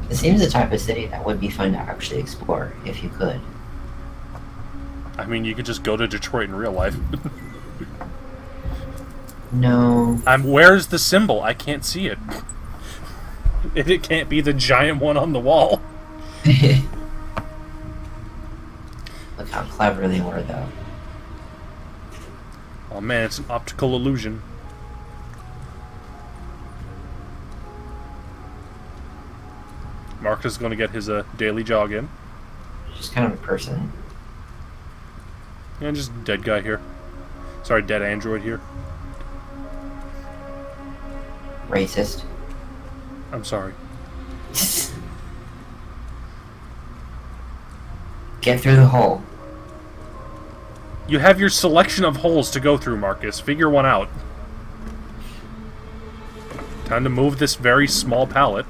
It seems the type of city that would be fun to actually explore, if you could. I mean, you could just go to Detroit in real life. No. Where's the symbol? I can't see it. It can't be the giant one on the wall. Look how clever they were, though. Oh man, it's an optical illusion. Marcus is going to get his daily jog in. Just kind of a person. Yeah, just dead guy here. Sorry, dead android here. Racist. I'm sorry. Get through the hole. You have your selection of holes to go through, Marcus. Figure one out. Time to move this very small pallet.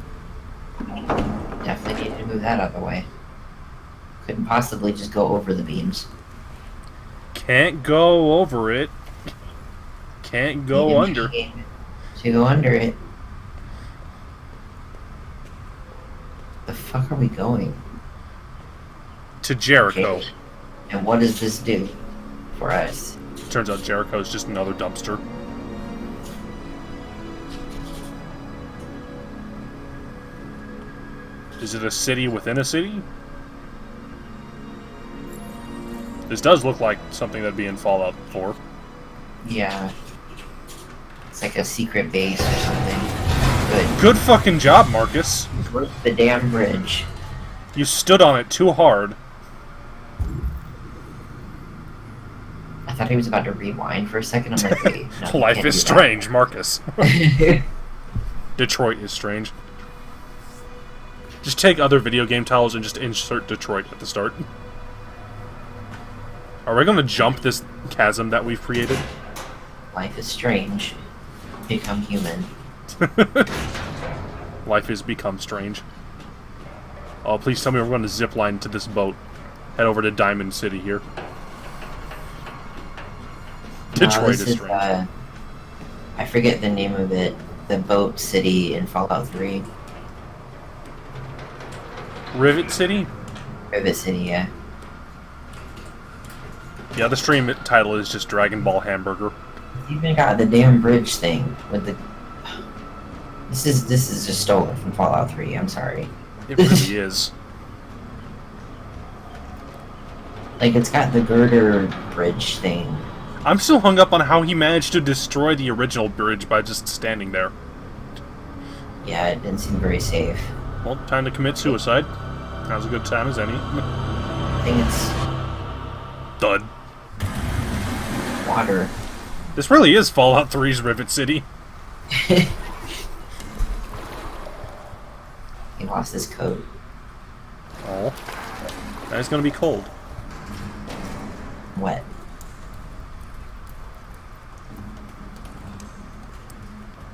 Definitely need to move that out of the way. Couldn't possibly just go over the beams. Can't go over it. Can't go under. To go under it. The fuck are we going? To Jericho. Okay. And what does this do for us? Turns out Jericho's just another dumpster. Is it a city within a city? This does look like something that'd be in Fallout 4. Yeah. It's like a secret base or something. Good. Good fucking job, Marcus. Where's the damn bridge? You stood on it too hard. I thought he was about to rewind for a second. I'm like, wait. No, Life is strange, Marcus. Detroit is strange. Just take other video game titles and just insert Detroit at the start. Are we going to jump this chasm that we've created? Life is strange. Become human. Life has become strange. Oh, please tell me we're going to zip line to this boat. Head over to Diamond City here. Detroit is strange. I forget the name of it. The boat city in Fallout 3. Rivet City? Rivet City, yeah. Yeah, the stream title is just Dragon Ball Hamburger. You even got the damn bridge thing with the. This is just stolen from Fallout 3. I'm sorry. It really is. Like, it's got the girder bridge thing. I'm still hung up on how he managed to destroy the original bridge by just standing there. Yeah, it didn't seem very safe. Well, time to commit suicide. Now's a good time as any. I think it's Dud. water. This really is Fallout 3's Rivet City. He lost his coat. Oh. Now it's gonna be cold. Wet.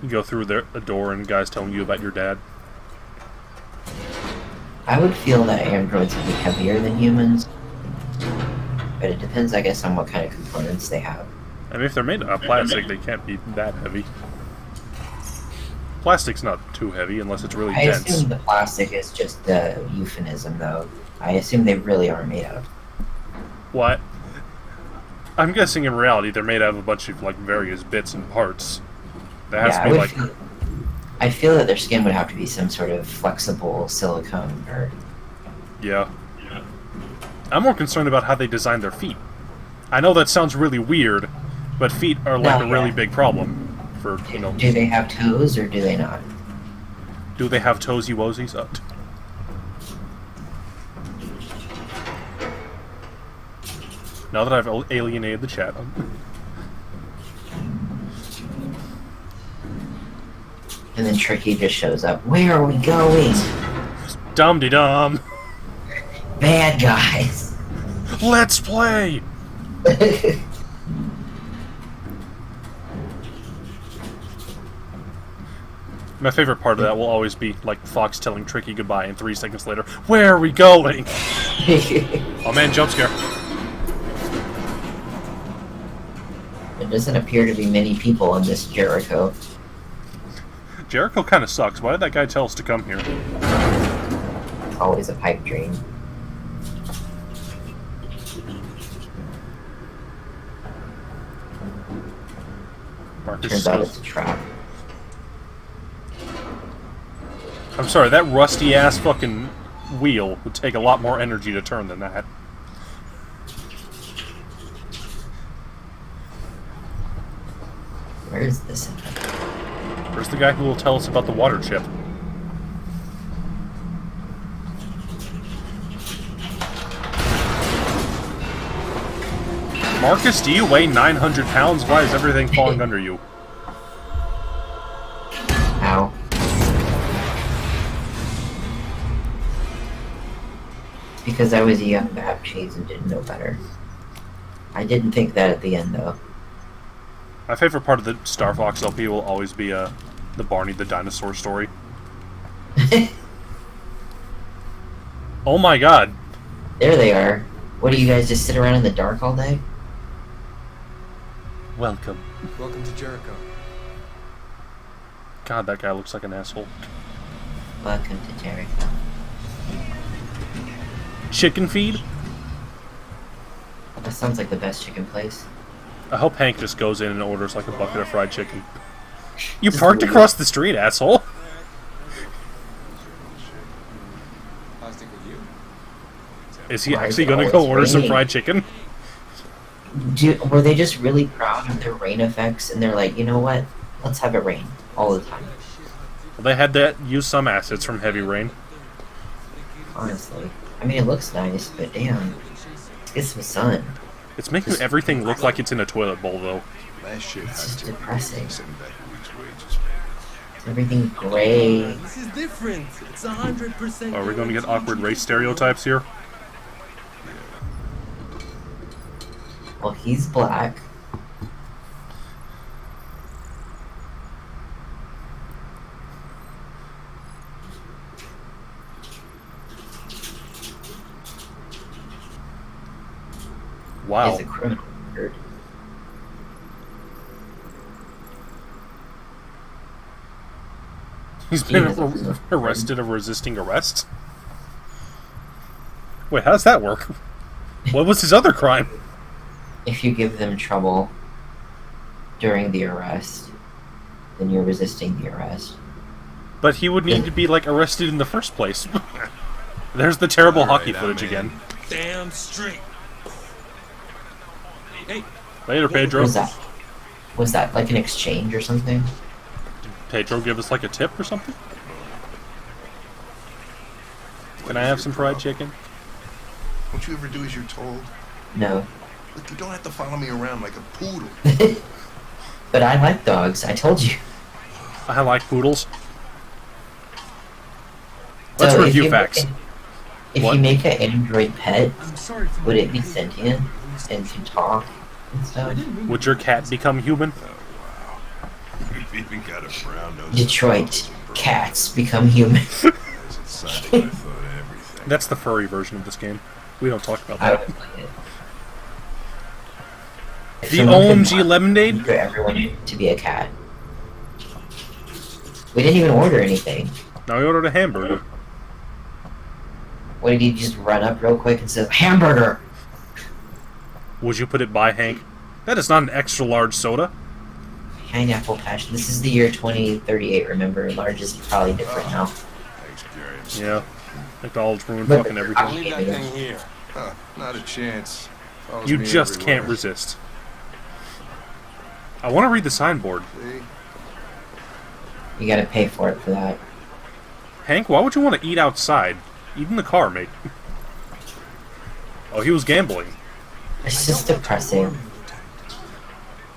You go through a door and guys telling you about your dad. I would feel that androids would be heavier than humans. But it depends, I guess, on what kind of components they have. I mean, if they're made of plastic, they can't be that heavy. Plastic's not too heavy unless it's really dense. I assume the plastic is just a euphemism, though. I assume they really are made out of. What? I'm guessing in reality they're made out of a bunch of, like, various bits and parts. That has to be, like... I feel that their skin would have to be some sort of flexible silicone, or... Yeah. I'm more concerned about how they design their feet. I know that sounds really weird, but feet are, like, a really big problem. For, you know... Do they have toes, or do they not? Do they have toesy woesies? Now that I've alienated the chat. And then Tricky just shows up. Where are we going? Dum-de-dum. Bad guys. Let's play! My favorite part of that will always be, like, Fox telling Tricky goodbye and 3 seconds later, where are we going? Oh man, jump scare. There doesn't appear to be many people in this Jericho. Jericho kind of sucks. Why did that guy tell us to come here? Always a pipe dream. Marcus Turns out it's a trap. I'm sorry, that rusty-ass fucking wheel would take a lot more energy to turn than that. Where is this? Where's the guy who will tell us about the water chip? Marcus, do you weigh 900 pounds? Why is everything falling under you? Ow. Because I was a young bap cheese and didn't know better. I didn't think that at the end, though. My favorite part of the Star Fox LP will always be the Barney the Dinosaur story. Oh my god. There they are. What do you guys just sit around in the dark all day? Welcome. Welcome to Jericho. God, that guy looks like an asshole. Welcome to Jericho. Chicken feed? That sounds like the best chicken place. I hope Hank just goes in and orders like a bucket of fried chicken. You parked across the street, asshole! I'll stick with you. Is he actually gonna go order some fried chicken? Were they just really proud of their rain effects and they're like, you know what? Let's have it rain all the time. Well, they had to use some assets from Heavy Rain. Honestly. I mean, it looks nice, but damn. Let's get some sun. It's making everything look like it's in a toilet bowl, though. It's just depressing. Everything gray. This is different. It's 100%. Are we going to get awkward race stereotypes here? Well, he's black. Wow. He's a criminal record. He's been arrested of resisting arrest? Wait, how does that work? What was his other crime? If you give them trouble during the arrest, then you're resisting the arrest. But he would need to be, like, arrested in the first place. There's the terrible hockey footage again. Damn straight. Hey. Later, Pedro. Was that like an exchange or something? Did Pedro give us, like, a tip or something? Can I have some fried chicken? Don't you ever do as you're told? No. Look, you don't have to follow me around like a poodle. But I like dogs, I told you. I like poodles. Let's review facts. If you make an android pet, would it be sentient and can talk and stuff? Would your cat become human? Oh, wow. You've even got a brown nose. Detroit, cats become human. That's the furry version of this game. We don't talk about I that. would like it. If The someone could OMG lemonade? For everyone to be a cat. We didn't even order anything. Now we ordered a hamburger. What did you just run up real quick and say, hamburger? Would you put it by Hank? That is not an extra large soda. Pineapple passion. This is the year 2038, remember? Large is probably different now. Yeah. McDonald's ruined But fucking everything. Leave that thing here. Not a chance. Follows You me just everywhere. can't resist. I want to read the signboard. See? You gotta pay for it for that. Hank, why would you want to eat outside? Eat in the car, mate. Oh, he was gambling. It's just depressing.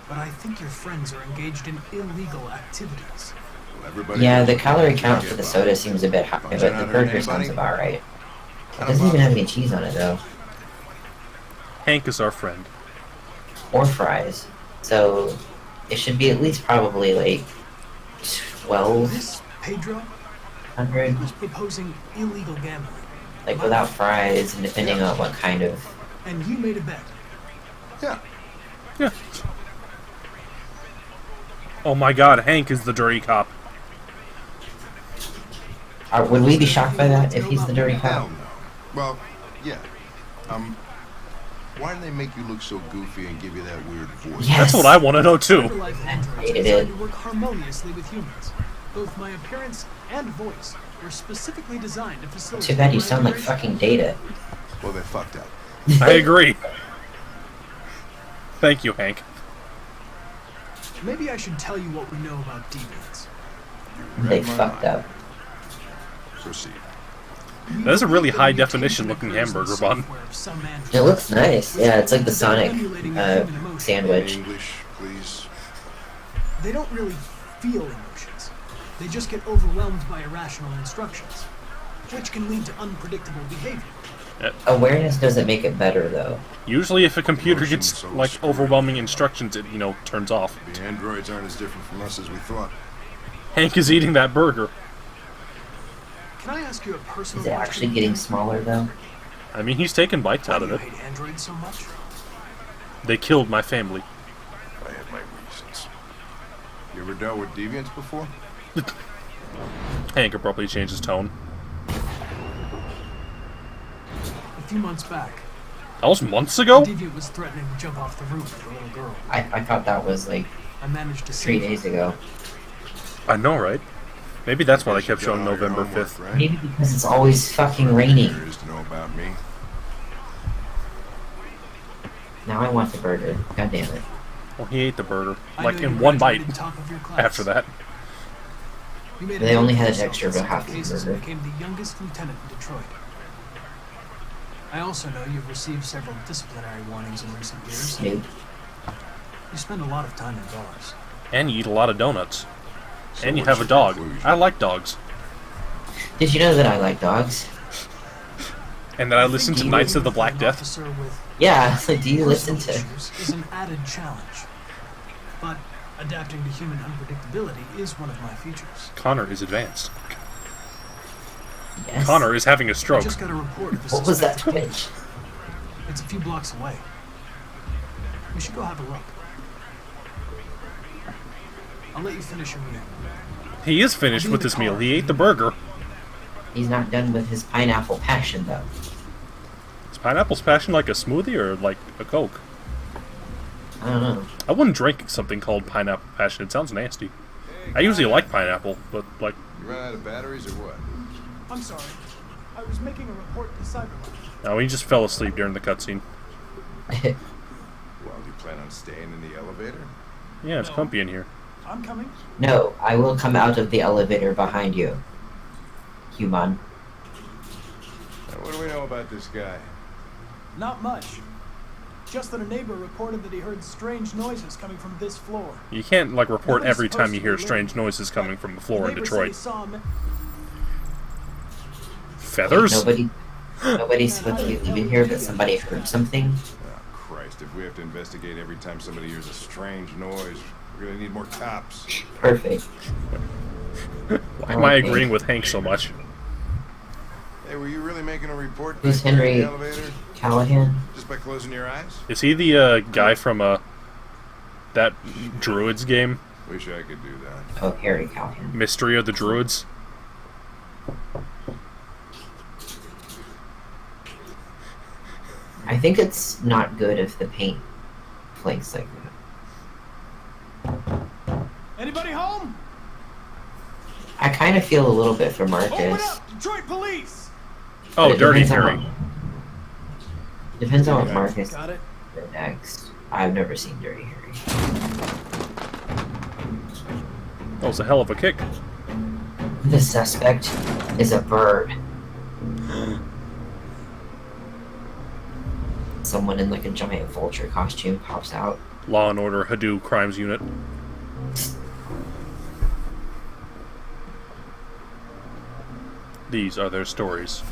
But I think your friends are engaged in illegal activities. Yeah, the calorie count for the soda seems a bit high, but the burger sounds about right. It doesn't even have any cheese on it, though. Hank is our friend. Or fries. So, it should be at least probably like 12. This Pedro 100. was proposing illegal gambling. Like without fries, and depending on what kind of. And you made a bet. Yeah. Yeah. Oh my god, Hank is the dirty cop. Would we be shocked by that if he's the dirty Hell cop? no. Well, yeah. Why do they make you look so goofy and give you that weird voice? Yes. That's what I want to know too. Cyberlife androids Hated designed it. to work harmoniously with humans. Both my appearance and voice were specifically designed to facilitate. Too bad you sound like fucking Data. Well, they fucked up. I agree. Thank you, Hank. Maybe I should tell you what we know about deviants. They fucked up. Proceed. That's a really high definition looking hamburger bun. It looks nice. Yeah, it's like the Sonic sandwich. English, please. They don't really feel emotions. They just get overwhelmed by irrational instructions, which can lead to unpredictable behavior. Awareness doesn't make it better, though. Usually if a computer gets, like, overwhelming instructions, it, you know, turns off. The androids aren't as different from us as we thought. Hank is eating that burger. Can I ask you a personal Is it actually getting smaller, though? I mean, he's taking bites out of it. Why do you hate androids so much? They killed my family. I have my reasons. You ever dealt with deviants before? Hank abruptly changed his tone. A few months back, That was months ago? a deviant was threatening to jump off the roof with a little girl. I thought that was like I managed to 3 save her. days ago. I know, right? Maybe that's why they kept showing November 5th. Right? Maybe because it's always fucking raining. There is to know about me. Now I want the burger. God damn it. Well, he ate the burger, I like know in you one bite graduated top of your class. after that. You made They a only name had for an extra yourself of in half the cases burger. and became the youngest lieutenant in Detroit. I also know you've received several disciplinary warnings in recent years. Snoop. You spend a lot of time in bars. And you eat a lot of donuts. So And you what's have a your dog. conclusion? I like dogs. Did you know that I like dogs? And that I listen to Knights of the Black Death. Officer with Yeah, so do you listen personal to... issues is an added challenge. But adapting to human unpredictability is one of my features. Connor is advanced. Yes. Connor is having a I stroke. just got a report of the What was that suspected twitch? killer. It's a few blocks away. We should go have a look. I'll let you finish your meal. He is finished with his meal. He ate the burger. He's not done with his pineapple passion, though. Is pineapple's passion like a smoothie or like a Coke? I don't know. I wouldn't drink something called pineapple passion. It sounds nasty. I usually like pineapple, but like... You ran out of batteries or what? I'm sorry. I was making a report to Cyberlife. No, he just fell asleep during the cutscene. Well, do you plan on staying in the elevator? Yeah, it's comfy in here. I'm coming. No, I will come out of the elevator behind you. Human. Now, what do we know about this guy? Not much. Just that a neighbor reported that he heard strange noises coming from this floor. You can't, like, report Nobody's every time you hear supposed to be strange noises coming from the floor in Neighbor said he Detroit. saw him. Feathers? Nobody's supposed to be leaving here, but somebody heard something. Oh, Christ, if we have to investigate every time somebody hears a strange noise, we're gonna need more cops. Perfect. Why am I agreeing with Hank so much? Hey, were you really making a report Who's back there in Henry the elevator? Callahan? Just by closing your eyes? Is he the guy from that Druids game? Wish I could do that. Oh, Harry Callahan. Mystery of the Druids? I think it's not good if the paint flakes like that. Anybody home? I kind of feel a little bit for Open Marcus. up! Detroit police! Oh, But it Dirty depends on Harry. Depends on what Marcus Got it. did next. I've never seen Dirty Harry. That was a hell of a kick. The suspect is a bird. Someone in like a giant vulture costume pops out. Law and Order Hadoop Crimes Unit. These are their stories.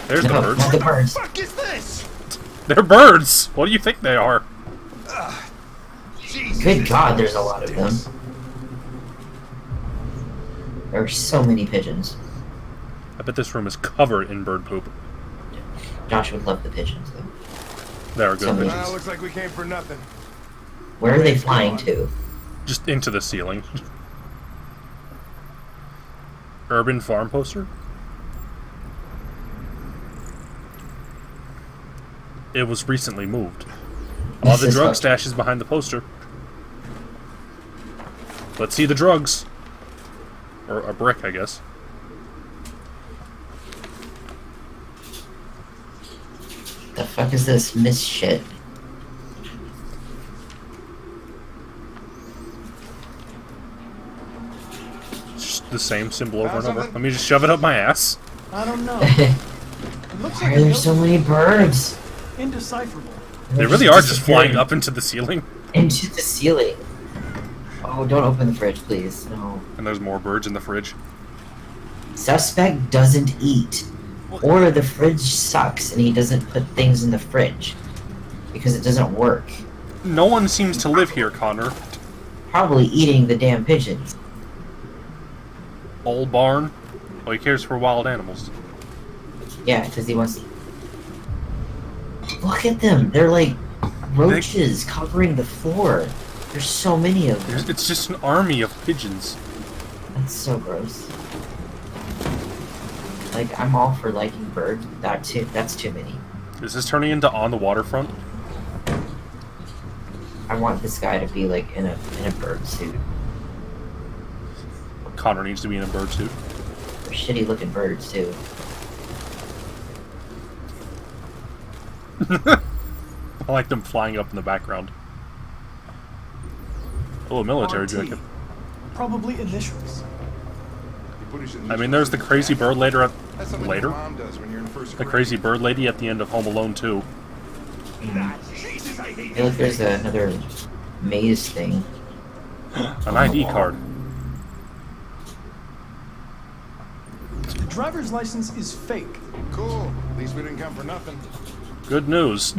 There's the birds. The birds. What the fuck is this? They're birds! What do you think they are? Good God, there's a lot of them. There are so many pigeons. I bet this room is covered in bird poop. Josh would love the pigeons, though. They are good So many. pigeons. Looks like we came for nothing. Where are they flying to? Just into the ceiling. Urban farm poster? It was recently moved. All This the is drug fucking- stash is behind the poster. Let's see the drugs. Or a brick, I guess. The fuck is this miss shit? the same symbol over and over. Let me just shove it up my ass. I don't know. It looks Why like are there so many birds? indecipherable. They really are just flying up into the ceiling. Into the ceiling. Oh, don't open the fridge, please. No. And there's more birds in the fridge. Suspect doesn't eat. Or the fridge sucks and he doesn't put things in the fridge. Because it doesn't work. No one seems to live here, Connor. Probably eating the damn pigeons. Old barn. Well, he cares for wild animals. Yeah, because he wants to... Look at them! They're like roaches covering the floor. There's so many of them. It's just an army of pigeons. That's so gross. Like, I'm all for liking birds. That's too many. Is this turning into On the Waterfront? I want this guy to be like in a bird suit. Connor needs to be in a bird suit. They're shitty looking birds too. I like them flying up in the background. Oh, a military RT. jacket. Probably initials. I mean, there's the crazy bird later at That's something later. your mom does when you're in first The grade. crazy bird lady at the end of Home Alone 2. I feel like there's another maze thing. An ID card. The driver's license is fake. Cool. At least we didn't come for nothing. Good news.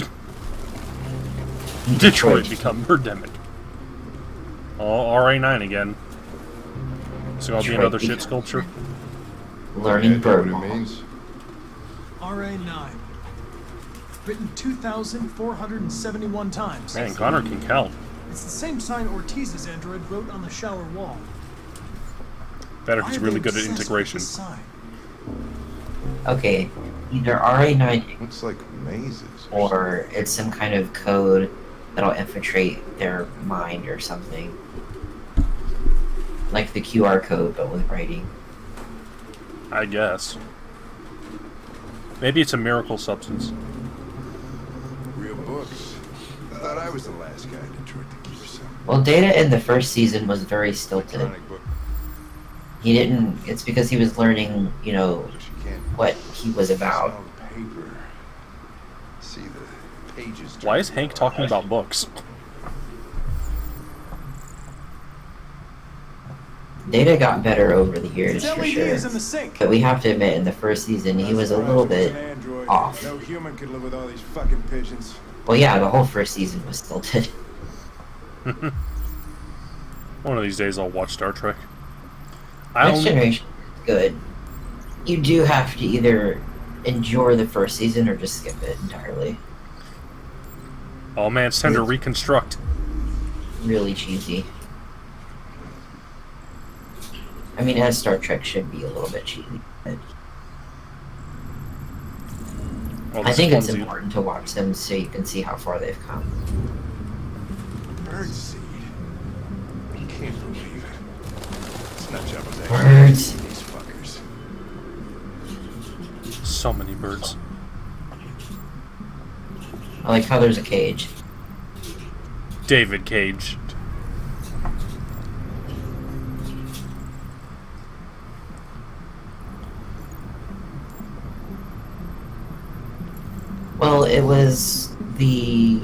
Detroit become birdemic. Oh, RA9 again. So I'll be Detroit another shit become- sculpture. Learning bird What it law. means. RA9. Written 2,471 times. Man, Connor can count. It's the same sign Ortiz's android wrote on the shower wall. Better, Why he's are really they good at obsessed with integration. this sign? Okay, either RA9 Looks like mazes. or it's some kind of code that'll infiltrate their mind or something. Like the QR code, but with writing. I guess. Maybe it's a miracle substance. Real books. I thought I was the last guy in Detroit to keep some. Well, Data in the first season was very stilted. Electronic book. He didn't... It's because he was learning, you know, But you can't what he was about. smell the paper. See the pages. Why is Hank talking about books? Data got better over the years, It's for LED sure. is in the sink. But we have to admit, in the first season, he was a little bit off. No human could live with all these fucking pigeons. Well, yeah, the whole first season was stilted. One of these days I'll watch Star Trek. Next Generation is good. You do have to either enjoy the first season or just skip it entirely. Oh man, it's time to reconstruct. Really cheesy. I mean, as Star Trek should be a little bit cheesy. But Oh, I this think it's clumsy. important to watch them so you can see how far they've come. Birdseed. I can't believe it. It's not Jabba's egg. Birds. These fuckers. So many birds. I like how there's a cage. David Cage. Well, it was the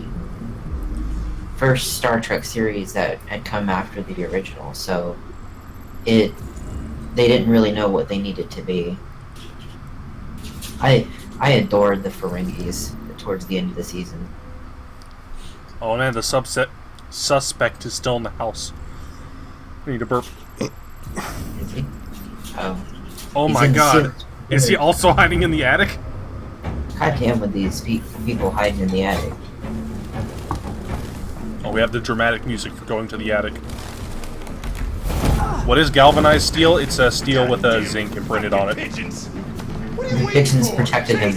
first Star Trek series that had come after the original, so they didn't really know what they needed to be. I adored the Ferengis towards the end of the season. Oh man, the suspect is still in the house. I need a burp. Is he? Oh. Oh He's my in the god. suit. Is he also hiding in the attic? God damn with these people hiding in the attic. Oh, we have the dramatic music for going to the attic. What is galvanized steel? It's a steel with a zinc imprinted on it. Pigeons. The pigeons protected him.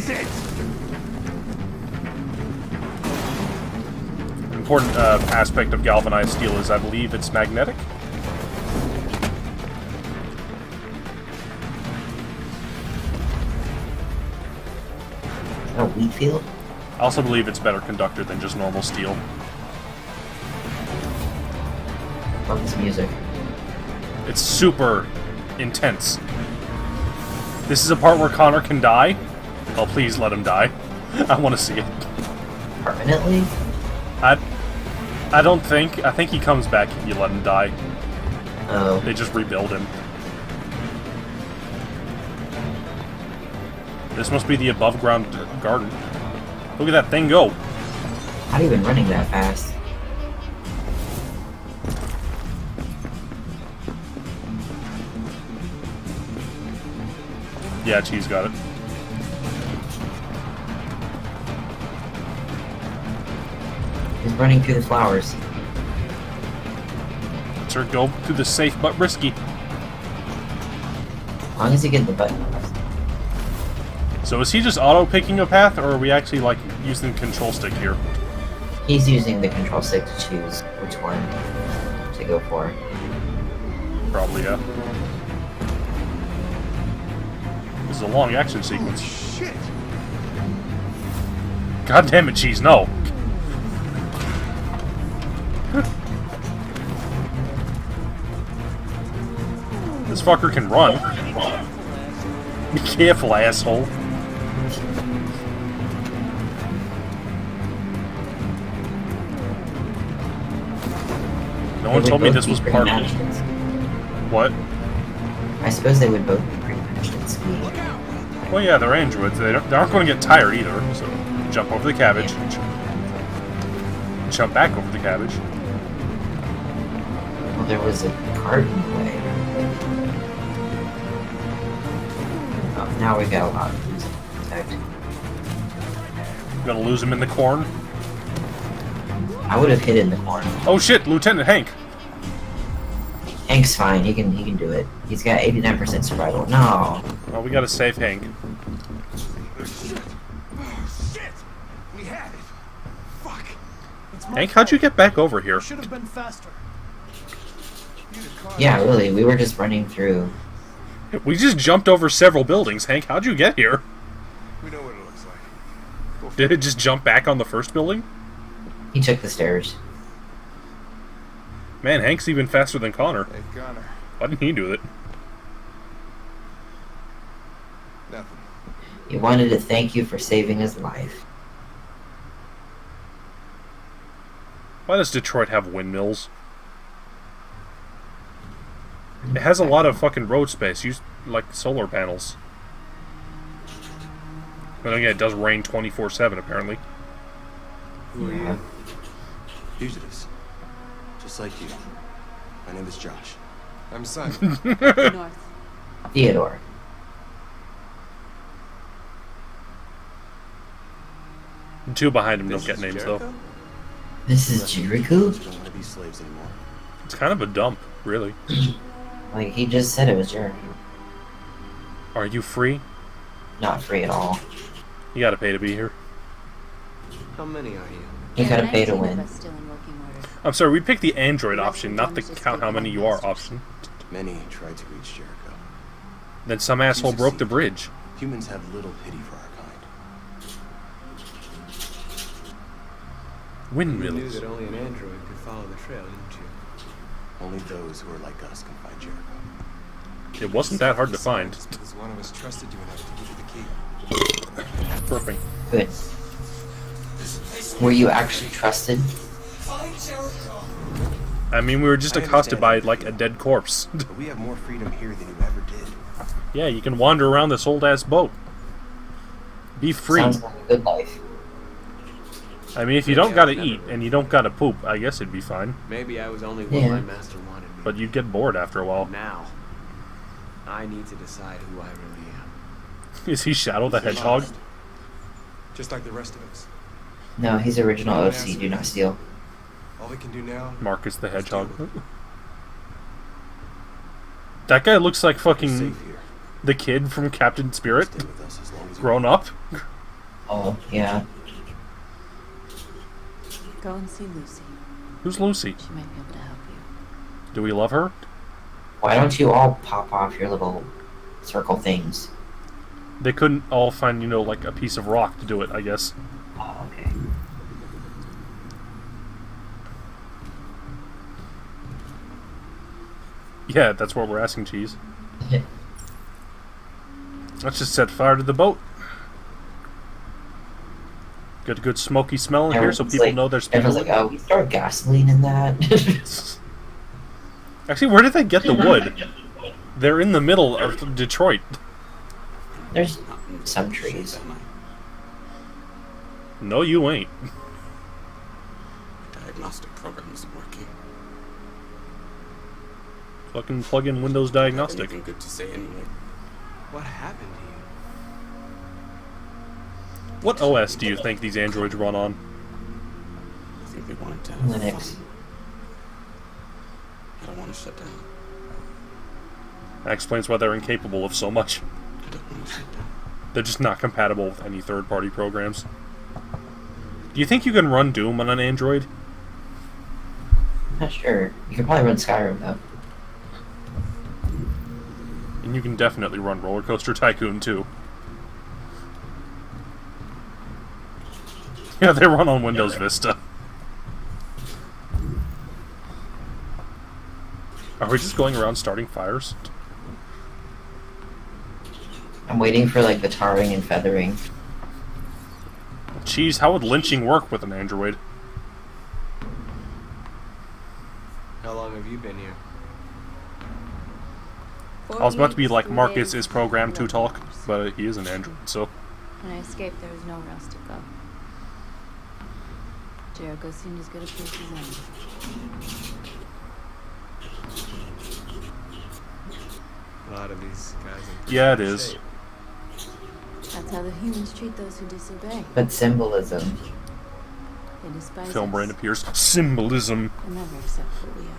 Important aspect of galvanized steel is, I believe, it's magnetic. A wheat field? I also believe it's better conductor than just normal steel. Love this music. It's super intense. This is a part where Connor can die. Oh, please let him die. I want to see it. Permanently? I don't think. I think he comes back if you let him die. Oh. They just rebuild him. This must be the above ground garden. Look at that thing go. Not even running that fast. Yeah, Cheese got it. He's running through the flowers. Sir, go through the safe but risky. As long as he gets the button. So is he just auto-picking a path, or are we actually, like, using the control stick here? He's using the control stick to choose which one to go for. Probably, yeah. This is a long action sequence. Shit! God damn it, Cheese, no! This fucker can run. Be careful, asshole. No one told me this was part of it. What? I suppose they would both be pretty much at speed. Well, yeah, they're androids. They aren't going to get tired either. So, jump over the cabbage. Jump back over the cabbage. Well, there was a cart in the way. Oh, now we got a lot of things to protect. Gonna lose him in the corn. I would have hid in the corn. Oh shit, Lieutenant Hank. Hank's fine. He can do it. He's got 89% survival. No. Well, we gotta save Hank. We had it. Fuck. Hank, how'd you get back over here? Should have been faster. Yeah, really. We were just running through. We just jumped over several buildings, Hank. How'd you get here? We know what it looks like. Did it just jump back on the first building? He took the stairs. Man, Hank's even faster than Connor. Hey, Connor. Why didn't he do it? Nothing. He wanted to thank you for saving his life. Why does Detroit have windmills? It has a lot of fucking road space. Use, like, solar panels. But again, it does rain 24/7, apparently. Who are you? Fugitives. Just like you. My name is Josh. I'm Simon. North. Theodore. The two behind him don't get names, though. This is Jericho? Don't want to be slaves anymore. It's kind of a dump, really. Like, he just said it was Jericho. Are you free? Not free at all. You gotta pay to be here. How many are you? You gotta pay to win. I'm sorry, we picked the Android option, not the count how many you are option. Many tried to reach Jericho. Then some asshole broke the bridge. Humans have little pity for our kind. You knew Windmills. that only an android could follow the trail, didn't you? Only those who are like us can find Jericho. It wasn't that hard to find. Because one of us trusted you enough to give you the key. Perfect. Good. Were you actually trusted? I mean, we were just accosted by, like, a dead corpse. But we have more freedom here than you ever did. Yeah, you can wander around this old-ass boat. Be free. Sounds like a good life. I mean, if you don't gotta eat and you don't gotta poop, I guess it'd be fine. Maybe I was only what my master wanted me. But you'd get bored after a while. Now, I need to decide who I really am. Is he Shadow the Hedgehog? Just like the rest of us. No, he's original OC, do not steal. All we can do now. Marcus the Hedgehog. That guy looks like fucking the kid from Captain Spirit. Grown up. Oh, yeah. Go and see Lucy. Who's Lucy? She might be able to help you. Do we love her? Why don't you all pop off your little circle things? They couldn't all find, you know, like a piece of rock to do it, I guess. Oh, okay. Yeah, that's what we're asking, Cheese. Let's just set fire to the boat. Get a good smoky smell in here so people know there's people. Everyone's like, oh, we stored gasoline in that. Actually, where did they get the wood? They're in the middle of Detroit. There's some trees. No, you ain't. Diagnostic program isn't working. Fucking plug in Windows Diagnostic. Anything good to say anyway. What happened to you? What OS do you think these androids run on? I think they wanted to have Linux. fun. I don't want to shut down. That explains why they're incapable of so much. I don't want to shut down. They're just not compatible with any third-party programs. Do you think you can run Doom on an Android? Not sure. You can probably run Skyrim though. And you can definitely run Roller Coaster Tycoon too. Yeah, they run on Windows Vista. Are we just going around starting fires? I'm waiting for like the tarring and feathering. Jeez, how would lynching work with an android? How long have you been here? I was about to be like, Marcus is programmed to talk, but he is an android, so... When I escaped, there was nowhere else to go. Jericho seemed as good a place as any. A lot of these guys in Yeah, it is. shape. That's how the humans treat those who disobey. But symbolism. They despise Film us. brain appears. Symbolism. They'll never accept who we are.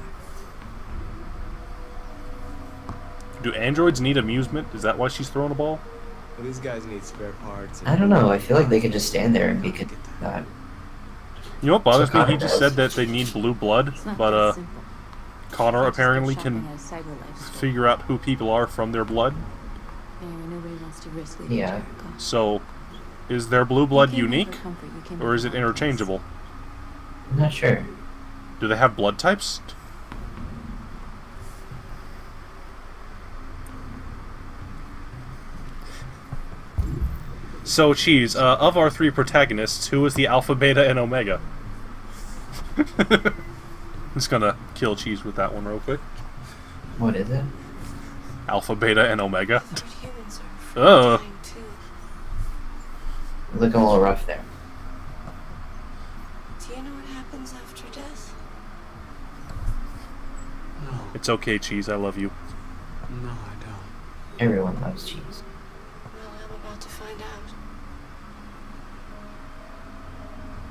Do androids need amusement? Is that why she's throwing a ball? Well, these guys need spare parts. I don't know. I feel like they could just stand there and be good at that. You know what bothers me? Connor He just does. said that they need blue blood, It's not but that simple. Connor Just apparently go can shopping at a cyber life store. figure out who people are from their blood. Anyway, nobody wants to risk leaving Yeah. Jericho. So, is their blue blood You came here unique, for comfort, you came or here is for it confidence. interchangeable? I'm not sure. Do they have blood types? So, Cheese, of our three protagonists, who is the Alpha, Beta, and Omega? I'm just gonna kill Cheese with that one real quick. What is it? Alpha, Beta, and Omega. Humans are Ugh. dying too. Looking a little rough there. Do you know what happens after death? No, It's okay, Cheese, I love you. no, I don't. Everyone loves cheese. Well, I'm about to find out.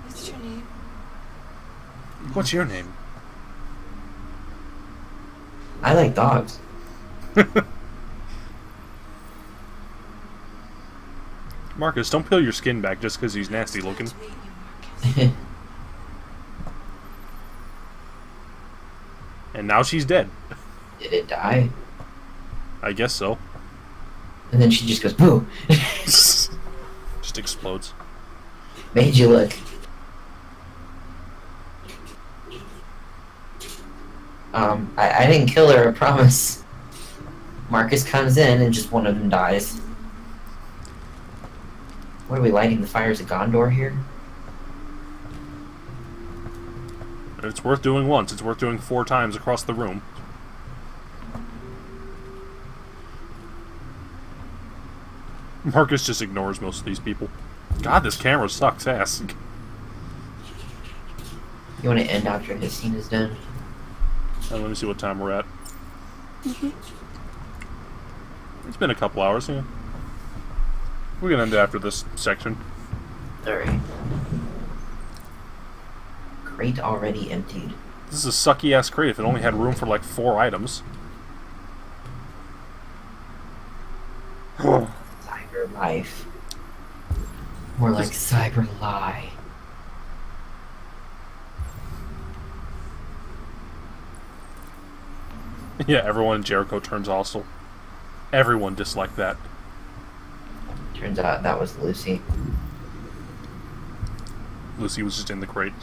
What's your name? What's your name? I like dogs. Marcus, don't peel your skin back just because he's nasty looking. To meet you, Marcus. And now she's dead. Did it die? I guess so. And then she just goes, boo! Just explodes. Made you look. I didn't kill her, I promise. Marcus comes in and just one of them dies. What are we lighting the fires of Gondor here? It's worth doing once. It's worth doing 4 times across the room. Marcus just ignores most of these people. God, this camera sucks ass. You want to end after his scene is done? Let me see what time we're at. It's been a couple hours, yeah. We're gonna end after this section. Alright. Crate already emptied. This is a sucky ass crate if it only had room for like 4 items. Cyber life. More like cyber lie. Yeah, everyone in Jericho turns hostile. Everyone disliked that. Turns out that was Lucy. Lucy was just in the crate.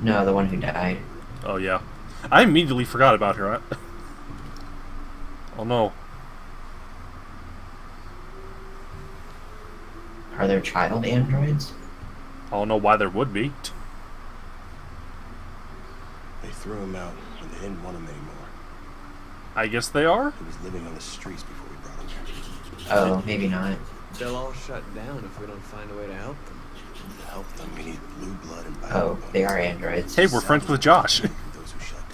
No, the one who died. Oh yeah. I immediately forgot about her. Oh no. Are there child androids? I don't know why there would be. They threw him out when they didn't want him anymore. I guess they are? He was living on the streets before we brought him here. Oh, maybe not. They'll all shut down if we don't find a way to help them. To help them, we need blue blood and Oh, they are androids. Hey, we're friends with Josh.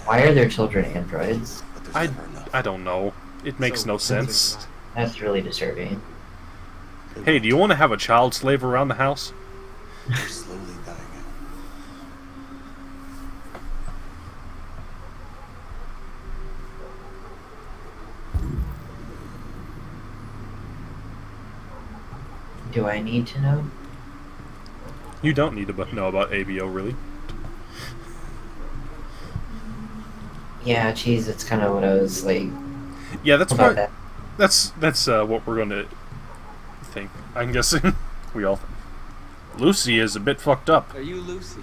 Why are their children androids? I don't know. It makes no sense. That's really disturbing. Hey, do you want to have a child slave around the house? They're slowly dying Do I need to know? You don't need to know about ABO, really. Yeah, geez, that's kind of what I was like. Yeah, that's about what. That's what we're going to think. I'm guessing we all. Lucy is a bit fucked up. Are you Lucy?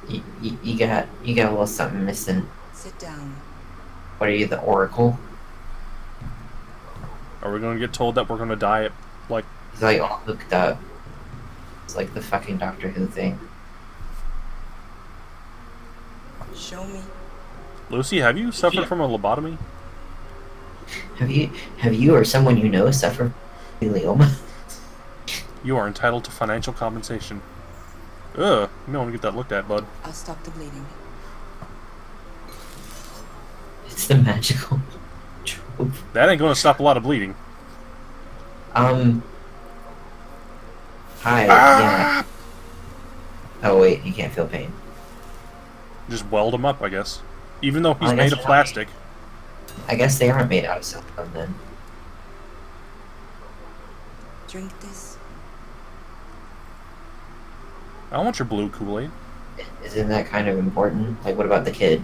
You got a little something missing. Sit down. What are you, the Oracle? Are we going to get told that we're going to die at, like... He's like all hooked up. It's like the fucking Doctor Who thing. Show me. Lucy, have you suffered from a lobotomy? Have you or someone you know suffered from glioma? You are entitled to financial compensation. Ugh, you don't want to get that looked at, bud. I'll stop the bleeding. It's the magical trope. That ain't going to stop a lot of bleeding. Hi, yeah. Oh wait, you can't feel pain. Just weld him up, I guess. Even though he's Well, I made guess of plastic. I guess they aren't made out of silicone then. Drink this. I want your blue Kool-Aid. Isn't that kind of important? Like, what about the kid?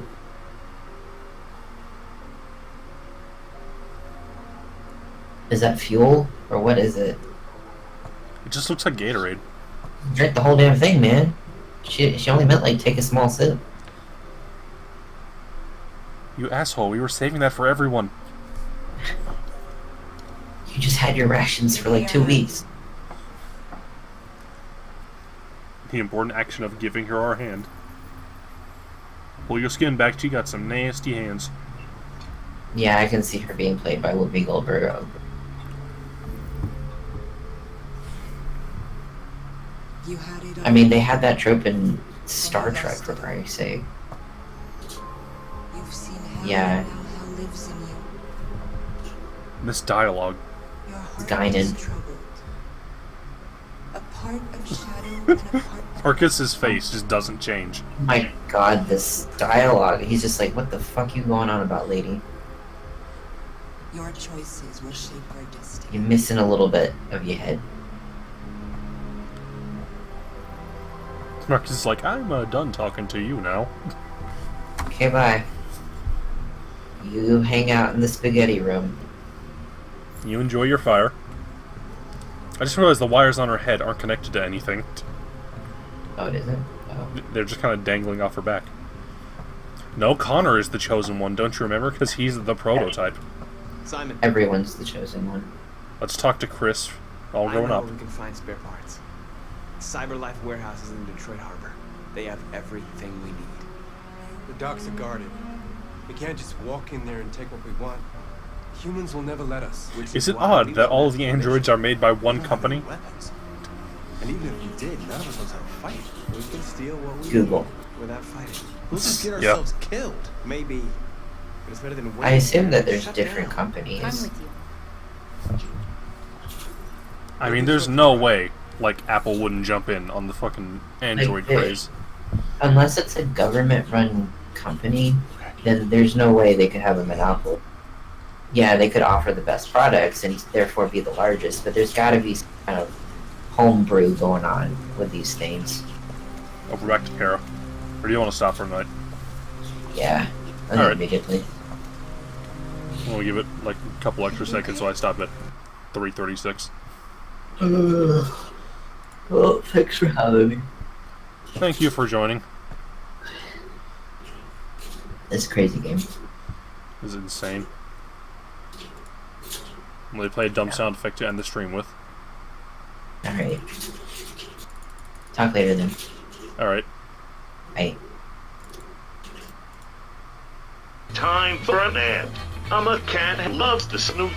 Is that fuel? Or what is it? It just looks like Gatorade. Drink the whole damn thing, man. She only meant, like, take a small sip. You asshole, we were saving that for everyone. You just had your rations for, like, 2 weeks. The important action of giving her our hand. Pull your skin back, she got some nasty hands. Yeah, I can see her being played by Whoopi Goldberg. You had it all. I mean, they had that trope in Star Trek, for Christ's sake. You've seen hell, Yeah. and now hell lives in you. This dialogue. Your heart Guinan. is troubled. A part of shadow and a part of Marcus's face just doesn't change. My god, this dialogue. He's just like, what the fuck you going on about, lady? your choices will shape your destiny. You're missing a little bit of your head. Marcus is like, I'm done talking to you now. Okay, bye. You hang out in the spaghetti room. You enjoy your fire. I just realized the wires on her head aren't connected to anything. Oh, it isn't? Oh. They're just kind of dangling off her back. No, Connor is the chosen one, don't you remember? Because he's the prototype. Simon. Everyone's the chosen one. Let's talk to Chris, all grown I know up. where we can find spare parts. CyberLife warehouses in Detroit Harbor. They have everything we need. The docks are guarded. We can't just walk in there and take what we want. Humans will never let us. Is it odd that all of the androids are made by one company? Weapons. And even if we did, none of us knows how to fight. We can steal what we Google. need without fighting. We'll just get Yeah. ourselves killed. Maybe. But it's better than I waiting assume that to there's shut different down. companies. I'm with you. I mean, there's no way, like, Apple wouldn't jump in on the fucking Android Like, craze. Unless it's a government-run company, then there's no way they could have a monopoly. Yeah, they could offer the best products and therefore be the largest, but there's got to be some kind of homebrew going on with these things. Oh, we're back to Kara. Or do you want to stop for a night? Yeah, Alright. immediately. We'll give it, like, a couple extra seconds, so I stop at 3:36. Well, thanks for having me. Thank you for joining. This crazy game. This is insane. I'm gonna play a dumb sound effect to end the stream with. Alright. Talk later then. Alright. Bye. Time for a nap. I'm a cat who loves to snooze.